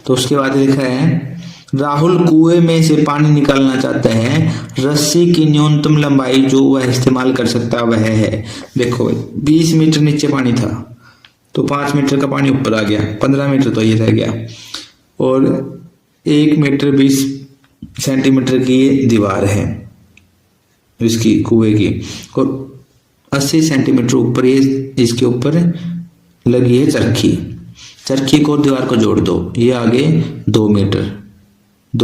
तो उसके बाद लिखा है, राहुल कुएं में से पानी निकालना चाहता है, रस्सी की न्यूनतम लंबाई जो वह इस्तेमाल कर सकता वह है। देखो 20 मीटर नीचे पानी था तो 5 मीटर का पानी ऊपर आ गया, 15 मीटर तो ये रह गया और 1 मीटर 20 सेंटीमीटर की दीवार है इसकी कुएं की और 80 सेंटीमीटर ऊपर ये इसके ऊपर लगी है चरखी। चरखी को दीवार को जोड़ दो, ये आगे 2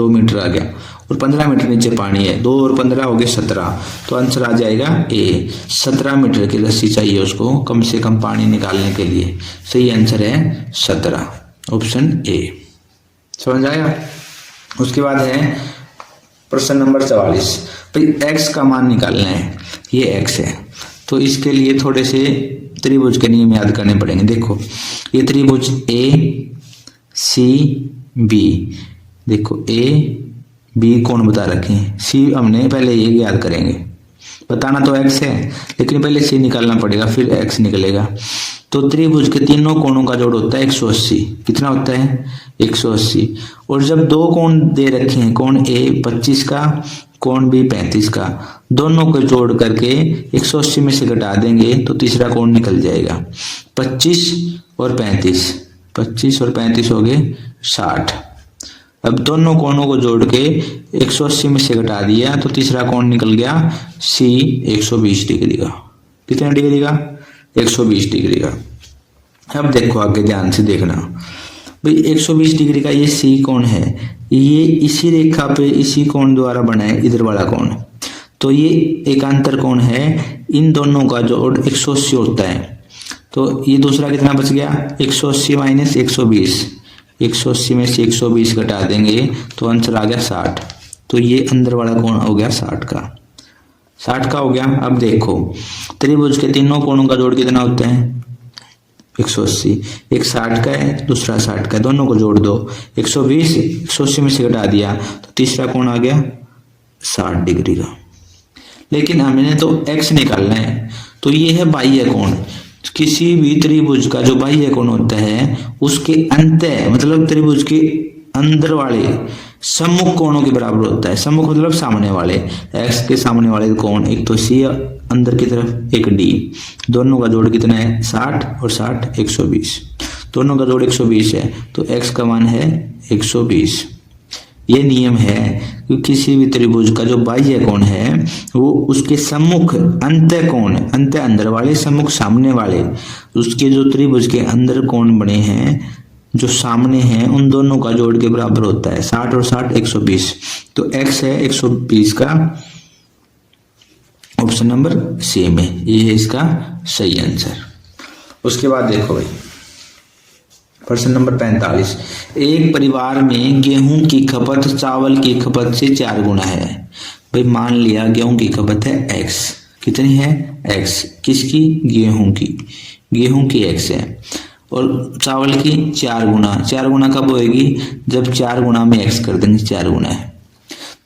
मीटर आ गया और 15 मीटर नीचे पानी है। 2 और 15 हो गए 17। तो आंसर आ जाएगा ए। 17 मीटर की रस्सी चाहिए उसको कम से कम पानी निकालने के लिए। सही आंसर है 17, ऑप्शन ए। समझ आया। उसके बाद है प्रश्न नंबर 44। भाई एक्स का मान निकालना है, ये एक्स है तो इसके लिए थोड़े से त्रिभुज के नियम याद करने पड़ेंगे। देखो ये त्रिभुज ए सी बी, देखो ए बी कौन बता रखे हैं, सी हमने पहले ये याद करेंगे, बताना तो एक्स है लेकिन पहले सी निकालना पड़ेगा फिर एक्स निकलेगा। तो त्रिभुज के तीनों कोणों का जोड़ होता है 180। कितना होता है, 180। और जब 2 कोण दे रखे हैं, कोण ए 25 का, कोण भी 35 का, दोनों को जोड़ करके 180 में से घटा देंगे तो तीसरा कोण निकल जाएगा। 25 और 35, 25 और 35 हो गए 60। अब दोनों कोणों को जोड़ के 180 में से घटा दिया तो तीसरा कोण निकल गया सी 120 डिग्री का। कितने डिग्री का? 120 डिग्री का। अब देखो आगे ध्यान से देखना भाई, 120 डिग्री का ये सी कोण है, ये इसी रेखा पे इसी कोण द्वारा बना है इधर वाला कोण, तो ये एकांतर कोण है, इन दोनों का जोड़ 180 होता है। तो ये दूसरा कितना बच गया? 180 माइनस 120, 180 में से 120 घटा देंगे तो आंसर आ गया 60। तो ये अंदर वाला कोण हो गया 60 का, 60 का हो गया। अब देखो त्रिभुज के तीनों कोणों का जोड़ कितना होता है? 180, एक 60 का है दूसरा 60 का है, दोनों को जोड़ दो, 120 180 में से घटा दिया तो तीसरा कोण आ गया 60 डिग्री का। लेकिन हमें तो x निकालना है, तो ये है बाह्य कोण। किसी भी त्रिभुज का जो बाह्य कोण होता है उसके अंत मतलब त्रिभुज के अंदर वाले सम्मुख कोणों के बराबर होता है। सम्मुख मतलब सामने वाले, x के सामने वाले कोण, एक तो c अंदर की तरफ एक d, दोनों का जोड़ कितना है? 60 और 60 120, दोनों का जोड़ 120 है तो x का मान है 120। ये नियम है कि किसी भी त्रिभुज का जो बाह्य कोण है वो उसके सम्मुख अंत कोण, अंत अंदर वाले, सम्मुख सामने वाले, उसके जो त्रिभुज के अंदर कोण बने हैं जो सामने हैं उन दोनों का जोड़ के बराबर होता है। 60 और 60 120, तो x है 120 का, ऑप्शन नंबर सी में ये है इसका सही आंसर। उसके बाद देखो भाई प्रश्न नंबर 45, एक परिवार में गेहूं की खपत चावल की खपत से 4 गुना है। भाई मान लिया गेहूं की खपत है x, कितनी है? x, किसकी? गेहूं की, गेहूं की x है, और चावल की 4 गुना। 4 गुना कब होएगी? जब 4 गुना में x कर देंगे, 4 गुना है।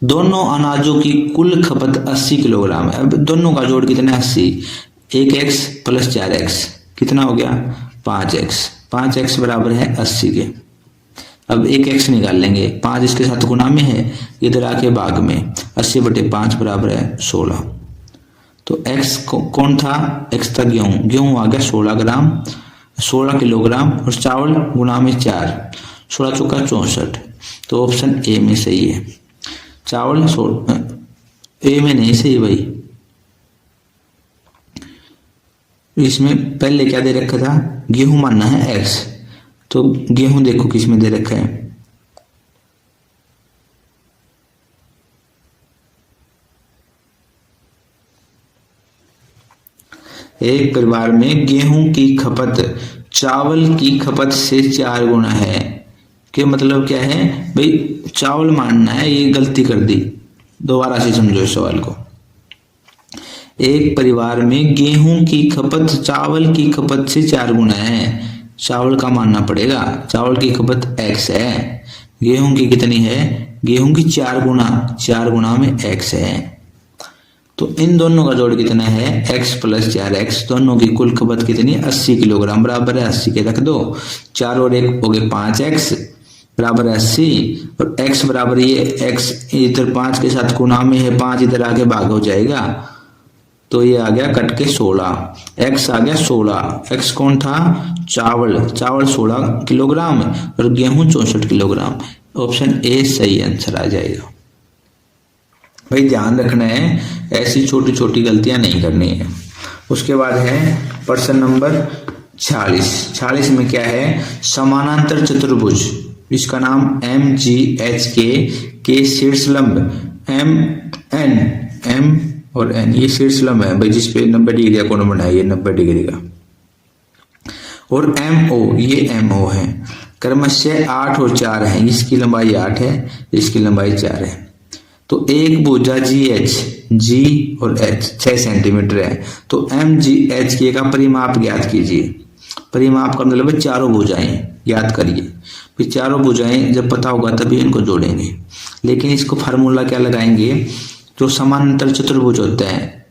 दोनों अनाजों की कुल खपत 80 किलोग्राम है। अब दोनों का जोड़ कितना है? 80, एक x प्लस 4x कितना हो गया? 5x, 5x बराबर है 80 के। अब एक x निकाल लेंगे, 5 इसके साथ गुना में है, इधर आके भाग में, 80 बटे 5 बराबर है 16। तो x कौन था? x था गेहूं, गेहूं आ गया 16 ग्राम, 16 किलोग्राम, और चावल गुना में 4, 16 चौका 64, तो ऑप्शन ए में सही है। चावल ए में नहीं सही भाई, इसमें पहले क्या दे रखा था? गेहूं मानना है x, तो गेहूं देखो किस में दे रखा है? एक परिवार में गेहूं की खपत चावल की खपत से 4 गुना है। के मतलब क्या है भाई? चावल मानना है, ये गलती कर दी, दोबारा से समझो इस सवाल को। एक परिवार में गेहूं की खपत चावल की खपत से 4 गुना है, चावल का मानना पड़ेगा, चावल की खपत x है, गेहूं की कितनी है? गेहूं की 4 गुना, 4 गुना में x है, तो इन दोनों का जोड़ कितना है? x प्लस 4x, दोनों की कुल खपत कितनी? 80 किलोग्राम, बराबर है 80 के, रख दो, 4 और 1 हो गए 5x बराबर 80, और x बराबर ये x इधर 5 के साथ गुना में है, 5 इधर आके भाग हो जाएगा, तो ये आ गया कट के 16, x आ गया 16, x कौन था? चावल, चावल 16 किलोग्राम और गेहूं 64 किलोग्राम, ऑप्शन ए सही आंसर आ जाएगा। भाई ध्यान रखना है, ऐसी छोटी छोटी गलतियां नहीं करनी है। उसके बाद है प्रश्न नंबर 46, 46 में क्या है? समानांतर चतुर्भुज, इसका नाम MGHK के शीर्षलंब M और N, ये शीर्षलंब है भाई, जिसपे 90 डिग्री का कोण बना है, ये 90 डिग्री का, और MO, ये MO है, क्रमशः 8 और 4 है, इसकी लंबाई 8 है, इसकी लंबाई 4 है। तो एक भुजा GH, G और H 6 सेंटीमीटर है, तो MGHK का परिमाप ज्ञात कीजिए। परिमाप का मतलब है चारों भुजाएं ज्ञात करिए। फिर चारों भुजाएं जब पता होगा तभी इनको जोड़ेंगे, लेकिन इसको फार्मूला क्या लगाएंगे? जो समानांतर चतुर्भुज होता है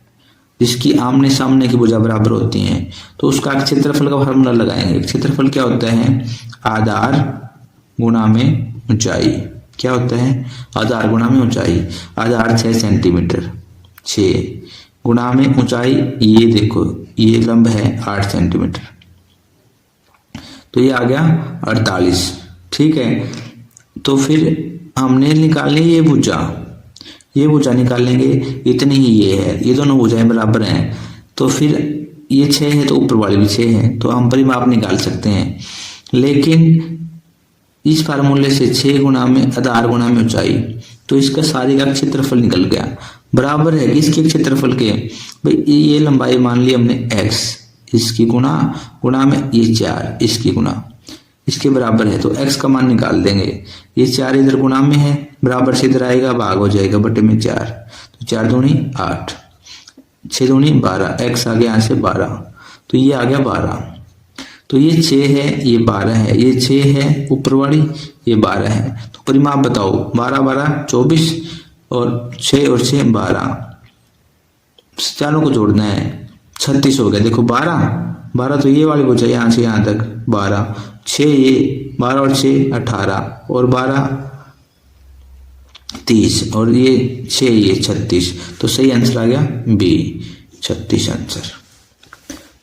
जिसकी आमने सामने की भुजा बराबर होती हैं, तो उसका क्षेत्रफल का फार्मूला लगाएंगे। क्षेत्रफल क्या होता है? आधार गुना में ऊंचाई, क्या होता है, आधार गुणा में ऊंचाई। आधार 6 सेंटीमीटर, 6 गुणा में ऊंचाई, ये देखो ये लंब है 8 सेंटीमीटर, तो ये आ गया 48। ठीक है, तो फिर हमने निकालनी ये भुजा निकाल लेंगे, इतनी ही ये है, ये दोनों भुजाएं बराबर हैं, तो फिर ये 6 है तो ऊपर वाली भी 6 है, तो हम परिमाप निकाल सकते हैं। लेकिन इस फार्मूले से 6 गुणा में आधार गुणा में ऊंचाई, तो इसका सारे का क्षेत्रफल निकल गया, बराबर है किसके क्षेत्रफल के, भाई ये लंबाई मान ली हमने x, इसकी गुणा में ये 4, इसकी गुणा, इसके बराबर है, तो x का मान निकाल देंगे। ये 4 इधर गुणा में है, बराबर से इधर आएगा, भाग हो जाएगा बटे में 4, तो 4 दूनी 8, 6 दूनी 12, x आ गया यहाँ से 12, तो ये आ गया 12। तो ये 6 है, ये 12 है, ये 6 है ऊपर वाली, ये 12 है, तो परिमाप बताओ, 12 12 24 और 6 और 6 12, चारों को जोड़ना है, 36 हो गया। देखो 12 तो ये वाली भुजा यहाँ से यहाँ तक 12, 6 ये 12 और 6 18 और 12 30 और ये 6 ये 36, तो सही आंसर आ गया बी, 36 आंसर।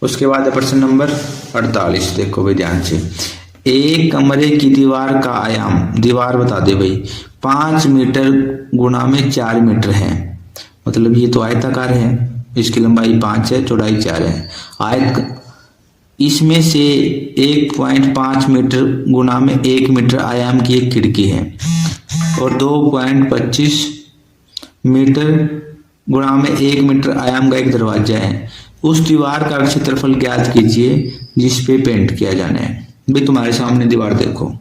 उसके बाद प्रश्न नंबर 48, देखो भाई ध्यान से, एक कमरे की दीवार का आयाम, दीवार बता दे भाई, 5 मीटर गुणा में 4 मीटर है, मतलब ये तो आयताकार है, इसकी लंबाई 5 है, चौड़ाई 4 है। आयत इसमें से 1.5 मीटर गुणा में 1 मीटर आयाम की एक खिड़की है और 2.25 मीटर गुणा में 1 मीटर आयाम का एक दरवाजा है। उस दीवार का क्षेत्रफल ज्ञात कीजिए जिस पे पेंट किया जाना है। भाई तुम्हारे सामने दीवार देखो,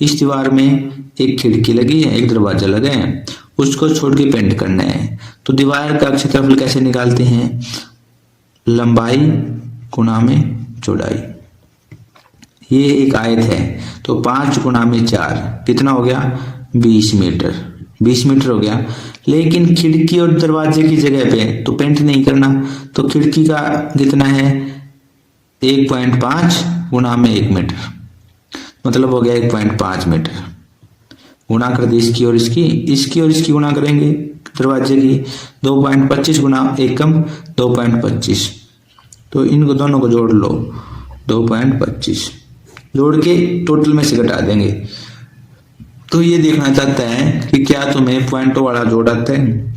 इस दीवार में एक खिड़की लगी है, एक दरवाजा लगा है, उसको छोड़ के पेंट करना है, तो दीवार का क्षेत्रफल कैसे निकालते हैं, लंबाई गुणा में चौड़ाई। ये एक आयत है, तो 5 गुणा में 4 कितना हो गया, 20 मीटर, 20 मीटर हो गया। लेकिन खिड़की और दरवाजे की जगह पे तो पेंट नहीं करना, तो खिड़की का कितना है 1.5 गुणा में 1 मीटर, मतलब हो गया 1.5 मीटर। गुणा कर दी इसकी और इसकी गुणा करेंगे दरवाजे की, 2.25 गुणा 1 कम 2.25, तो इनको दोनों को जोड़ लो, 2.25 जोड़ के टोटल में से घटा देंगे। तो ये देखना चाहता है कि क्या तुम्हें पॉइंटों वाला जोड़ आता है,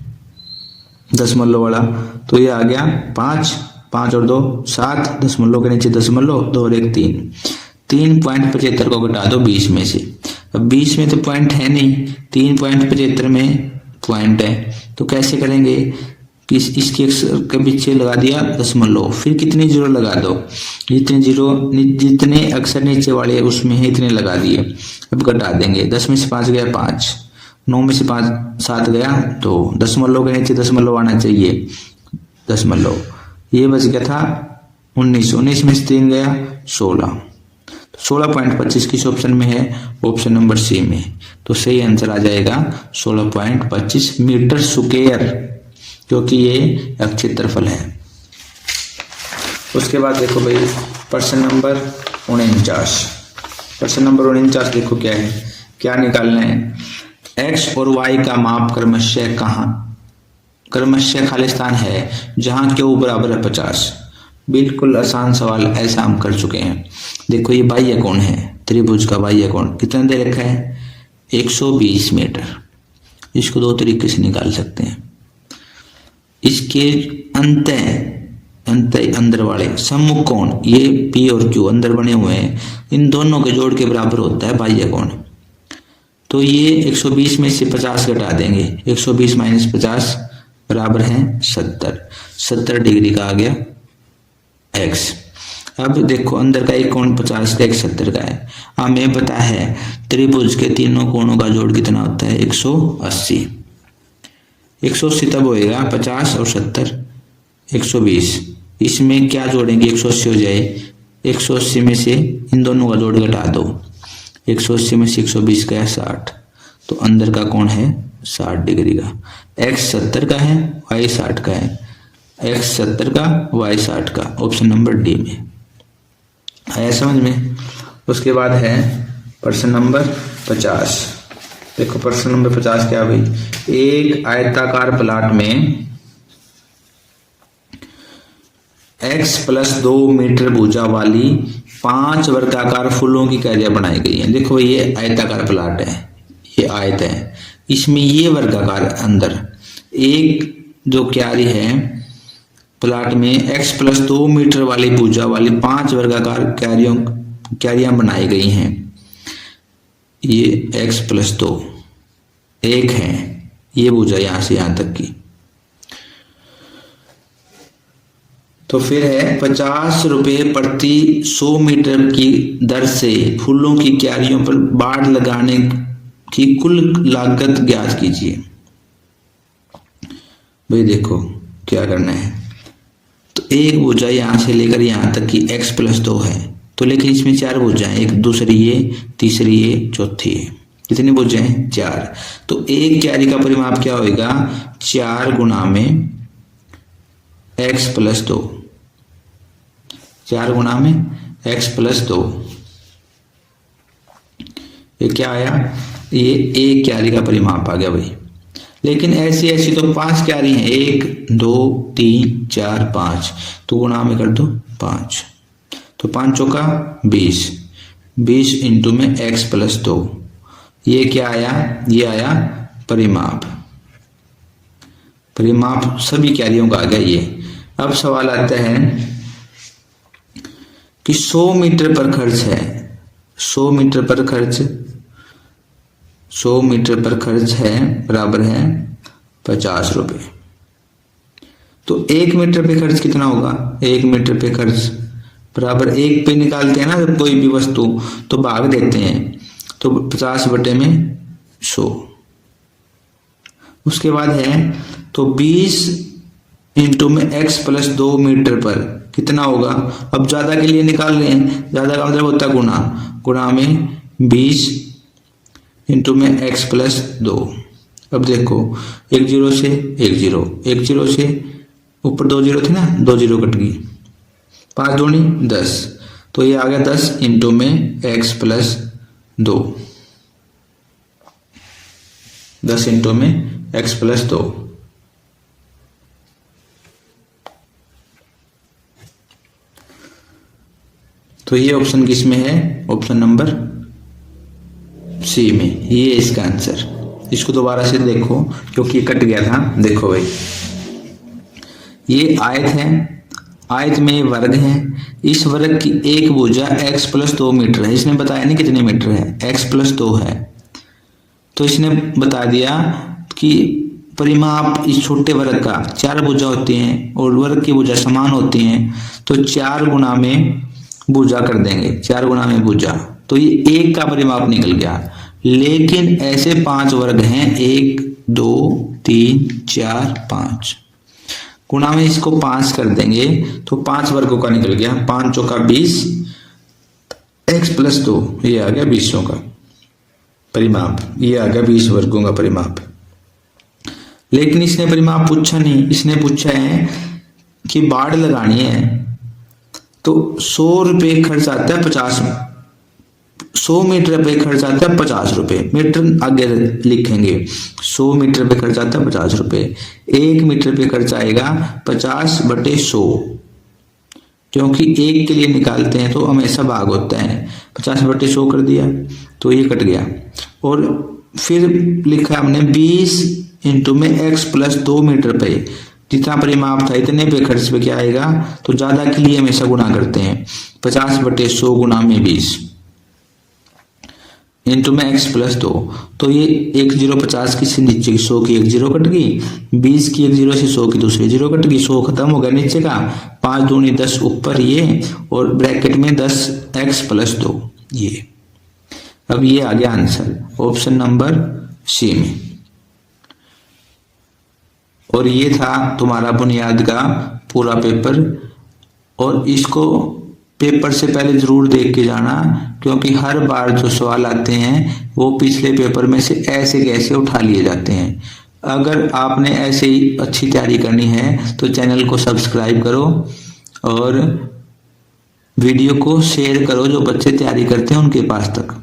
दशमलव वाला, तो ये आ गया 5 और 2 7, दशमलव के नीचे दशमलव, 2 और 1 3, 3.75 को घटा दो 20 में से। अब 20 में तो पॉइंट है नहीं, 3.75 में पॉइंट है, तो कैसे करेंगे कि इसके के पीछे लगा दिया दशमलव, फिर कितने जीरो लगा दो, जितने अक्षर नीचे वाले है उसमें है इतने लगा दिए। अब घटा देंगे, 10 में से 5 गया 5, 9 में से 5 7 गया 2, दशमलव के नीचे दशमलव आना चाहिए, दशमलव, ये बच गया था 19 में से 3 गया 16, 16.25 किस ऑप्शन में है, ऑप्शन नंबर सी में, तो सही आंसर आ जाएगा 16.25 मीटर स्क्वायर, क्योंकि ये क्षेत्रफल है। उसके बाद देखो भाई प्रश्न नंबर 49, प्रश्न नंबर 49 देखो क्या है, क्या निकालना है, x और y का माप क्रमशः खालिस्तान है जहां q बराबर है 50। बिल्कुल आसान सवाल, ऐसा हम कर चुके हैं। देखो ये बाह्य कोण है, त्रिभुज का बाह्य कोण कितना दे रखा है 120 मीटर। इसको दो तरीके से निकाल सकते हैं, इसके अंत अंदर वाले सम्मुख कोण, ये P और Q अंदर बने हुए हैं, इन दोनों के जोड़ के बराबर होता है बाह्य कोण। तो ये 120 में से 50 घटा देंगे, 120 माइनस 50 बराबर है 70 डिग्री का आ गया x। अब देखो अंदर का एक कोण 50 का, एक 70 का है। हमें पता है त्रिभुज के तीनों कोणों का जोड़ कितना होता है 180। 180 तब होएगा 50 और 70 120। इसमें क्या जोड़ेंगे 180 हो जाए, 180 में से इन दोनों का जोड़ घटा दो, 180 में से 120 गया 60, तो अंदर का कोण है 60 डिग्री का। x 70 का है, y 60 का है, x 70 का y 60 का, ऑप्शन नंबर डी में आया समझ में। उसके बाद है प्रश्न नंबर 50। देखो प्रश्न नंबर 50 क्या भाई, एक आयताकार प्लाट में x + 2 मीटर भुजा वाली 5 वर्गाकार फूलों की क्यारियां बनाई गई हैं। देखो ये आयताकार प्लाट है, ये आयत है, इसमें ये वर्गाकार अंदर एक जो क्यारी है प्लाट में x + 2 मीटर वाली भुजा वाली 5 वर्गाकार क्यारियां बनाई गई हैं। ये x + 2 एक है, ये भुजा यहां से यहां तक की। तो फिर है 50 रुपए प्रति 100 मीटर की दर से फूलों की क्यारियों पर बाड़ लगाने की कुल लागत ज्ञात कीजिए। भाई देखो क्या करना है, तो एक भुजा यहां से लेकर यहां तक की x + 2 है, तो लेकिन इसमें 4 भुजाएं, एक दूसरी ये, तीसरी ये, चौथी है, कितनी भुजाएं 4। तो एक क्यारी का परिमाप क्या होगा, 4 गुना में x + 2, 4 गुना में x + 2, ये क्या आया, ये एक क्यारी का परिमाप आ गया भाई। लेकिन ऐसी ऐसी तो 5 क्यारी हैं, 1 2 3 4 5, तो गुणा में कर दो 5, तो 5 चौका 20, 20 इंटू में x + 2, ये क्या आया, ये आया परिमाप। परिमाप सभी क्यारियों का आ गया ये। अब सवाल आता है कि 100 मीटर पर खर्च है, 100 मीटर पर खर्च, 100 मीटर पर खर्च है बराबर है 50 रुपए। तो 1 मीटर पे खर्च कितना होगा, 1 मीटर पे खर्च बराबर 1 पे निकालते हैं ना जब कोई भी वस्तु, तो भाग देते हैं, तो 50 बटे में 100। उसके बाद है तो 20 इंटू में x + 2 मीटर पर कितना होगा। अब ज्यादा के लिए निकाल रहे हैं, ज्यादा का मतलब होता है गुना, गुणा में 20 इंटू में x + 2। अब देखो 1 0 से 1 0, 1 0 से ऊपर 2 0 थे ना, 2 0 कट गई, 5 दूनी 10, तो ये आ गया 10 इंटू में x + 2, 10 इंटू में x + 2। तो ये ऑप्शन किस में है, ऑप्शन नंबर सी में, ये इसका आंसर। इसको दोबारा से देखो क्योंकि कट गया था। देखो भाई ये आयत है, आयत में वर्ग है, इस वर्ग की एक भुजा x + 2 मीटर है, इसने बताया नहीं कितने मीटर है, x + 2 है, तो इसने बता दिया कि परिमाप इस छोटे वर्ग का 4 भुजा होती हैं और वर्ग की भुजा समान होती हैं, तो 4 गुना में भुजा कर देंगे, 4 गुना में भुजा, तो ये 1 का परिमाप निकल गया। लेकिन ऐसे 5 वर्ग हैं, 1 2 3 4 5, गुना में इसको 5 कर देंगे तो 5 वर्गों का निकल गया, 5 चौका 20, x + 2, ये आ गया 20 का परिमाप, ये आ गया 20 वर्गों का परिमाप। लेकिन इसने परिमाप पूछा नहीं, इसने पूछा है कि बाड़ लगानी है, तो 100 रुपये खर्च आता है 50, 100 मीटर पे खर्च आता है 50 रुपए, मीटर आगे लिखेंगे, 100 मीटर पे खर्च आता है 50 रुपए, 1 मीटर पे खर्च आएगा 50 बटे 100, क्योंकि 1 के लिए निकालते हैं तो हमेशा भाग होता है, 50 बटे 100 कर दिया तो ये कट गया। और फिर लिखा हमने 20 इंटू में x + 2 मीटर पे, जितना परिमाप था इतने पे खर्च पे क्या आएगा, तो ज्यादा के लिए हमेशा गुना करते हैं, 50 बटे 100 गुना में 20 इंटू में x + 2, तो ये 1 0 50 की से नीचे की 100 की 1 0 कट गई, 20 की 1 0 से 100 की दूसरी 0 कट गई, 100 खत्म हो गया नीचे का, 5 दूनी 10 ऊपर ये, और ब्रैकेट में 10 x + 2 ये। अब ये आ गया आंसर ऑप्शन नंबर सी में। और ये था तुम्हारा बुनियाद का पूरा पेपर, और इसको पेपर से पहले जरूर देख के जाना, क्योंकि हर बार जो सवाल आते हैं वो पिछले पेपर में से ऐसे कैसे उठा लिए जाते हैं। अगर आपने ऐसे ही अच्छी तैयारी करनी है तो चैनल को सब्सक्राइब करो और वीडियो को शेयर करो जो बच्चे तैयारी करते हैं उनके पास तक।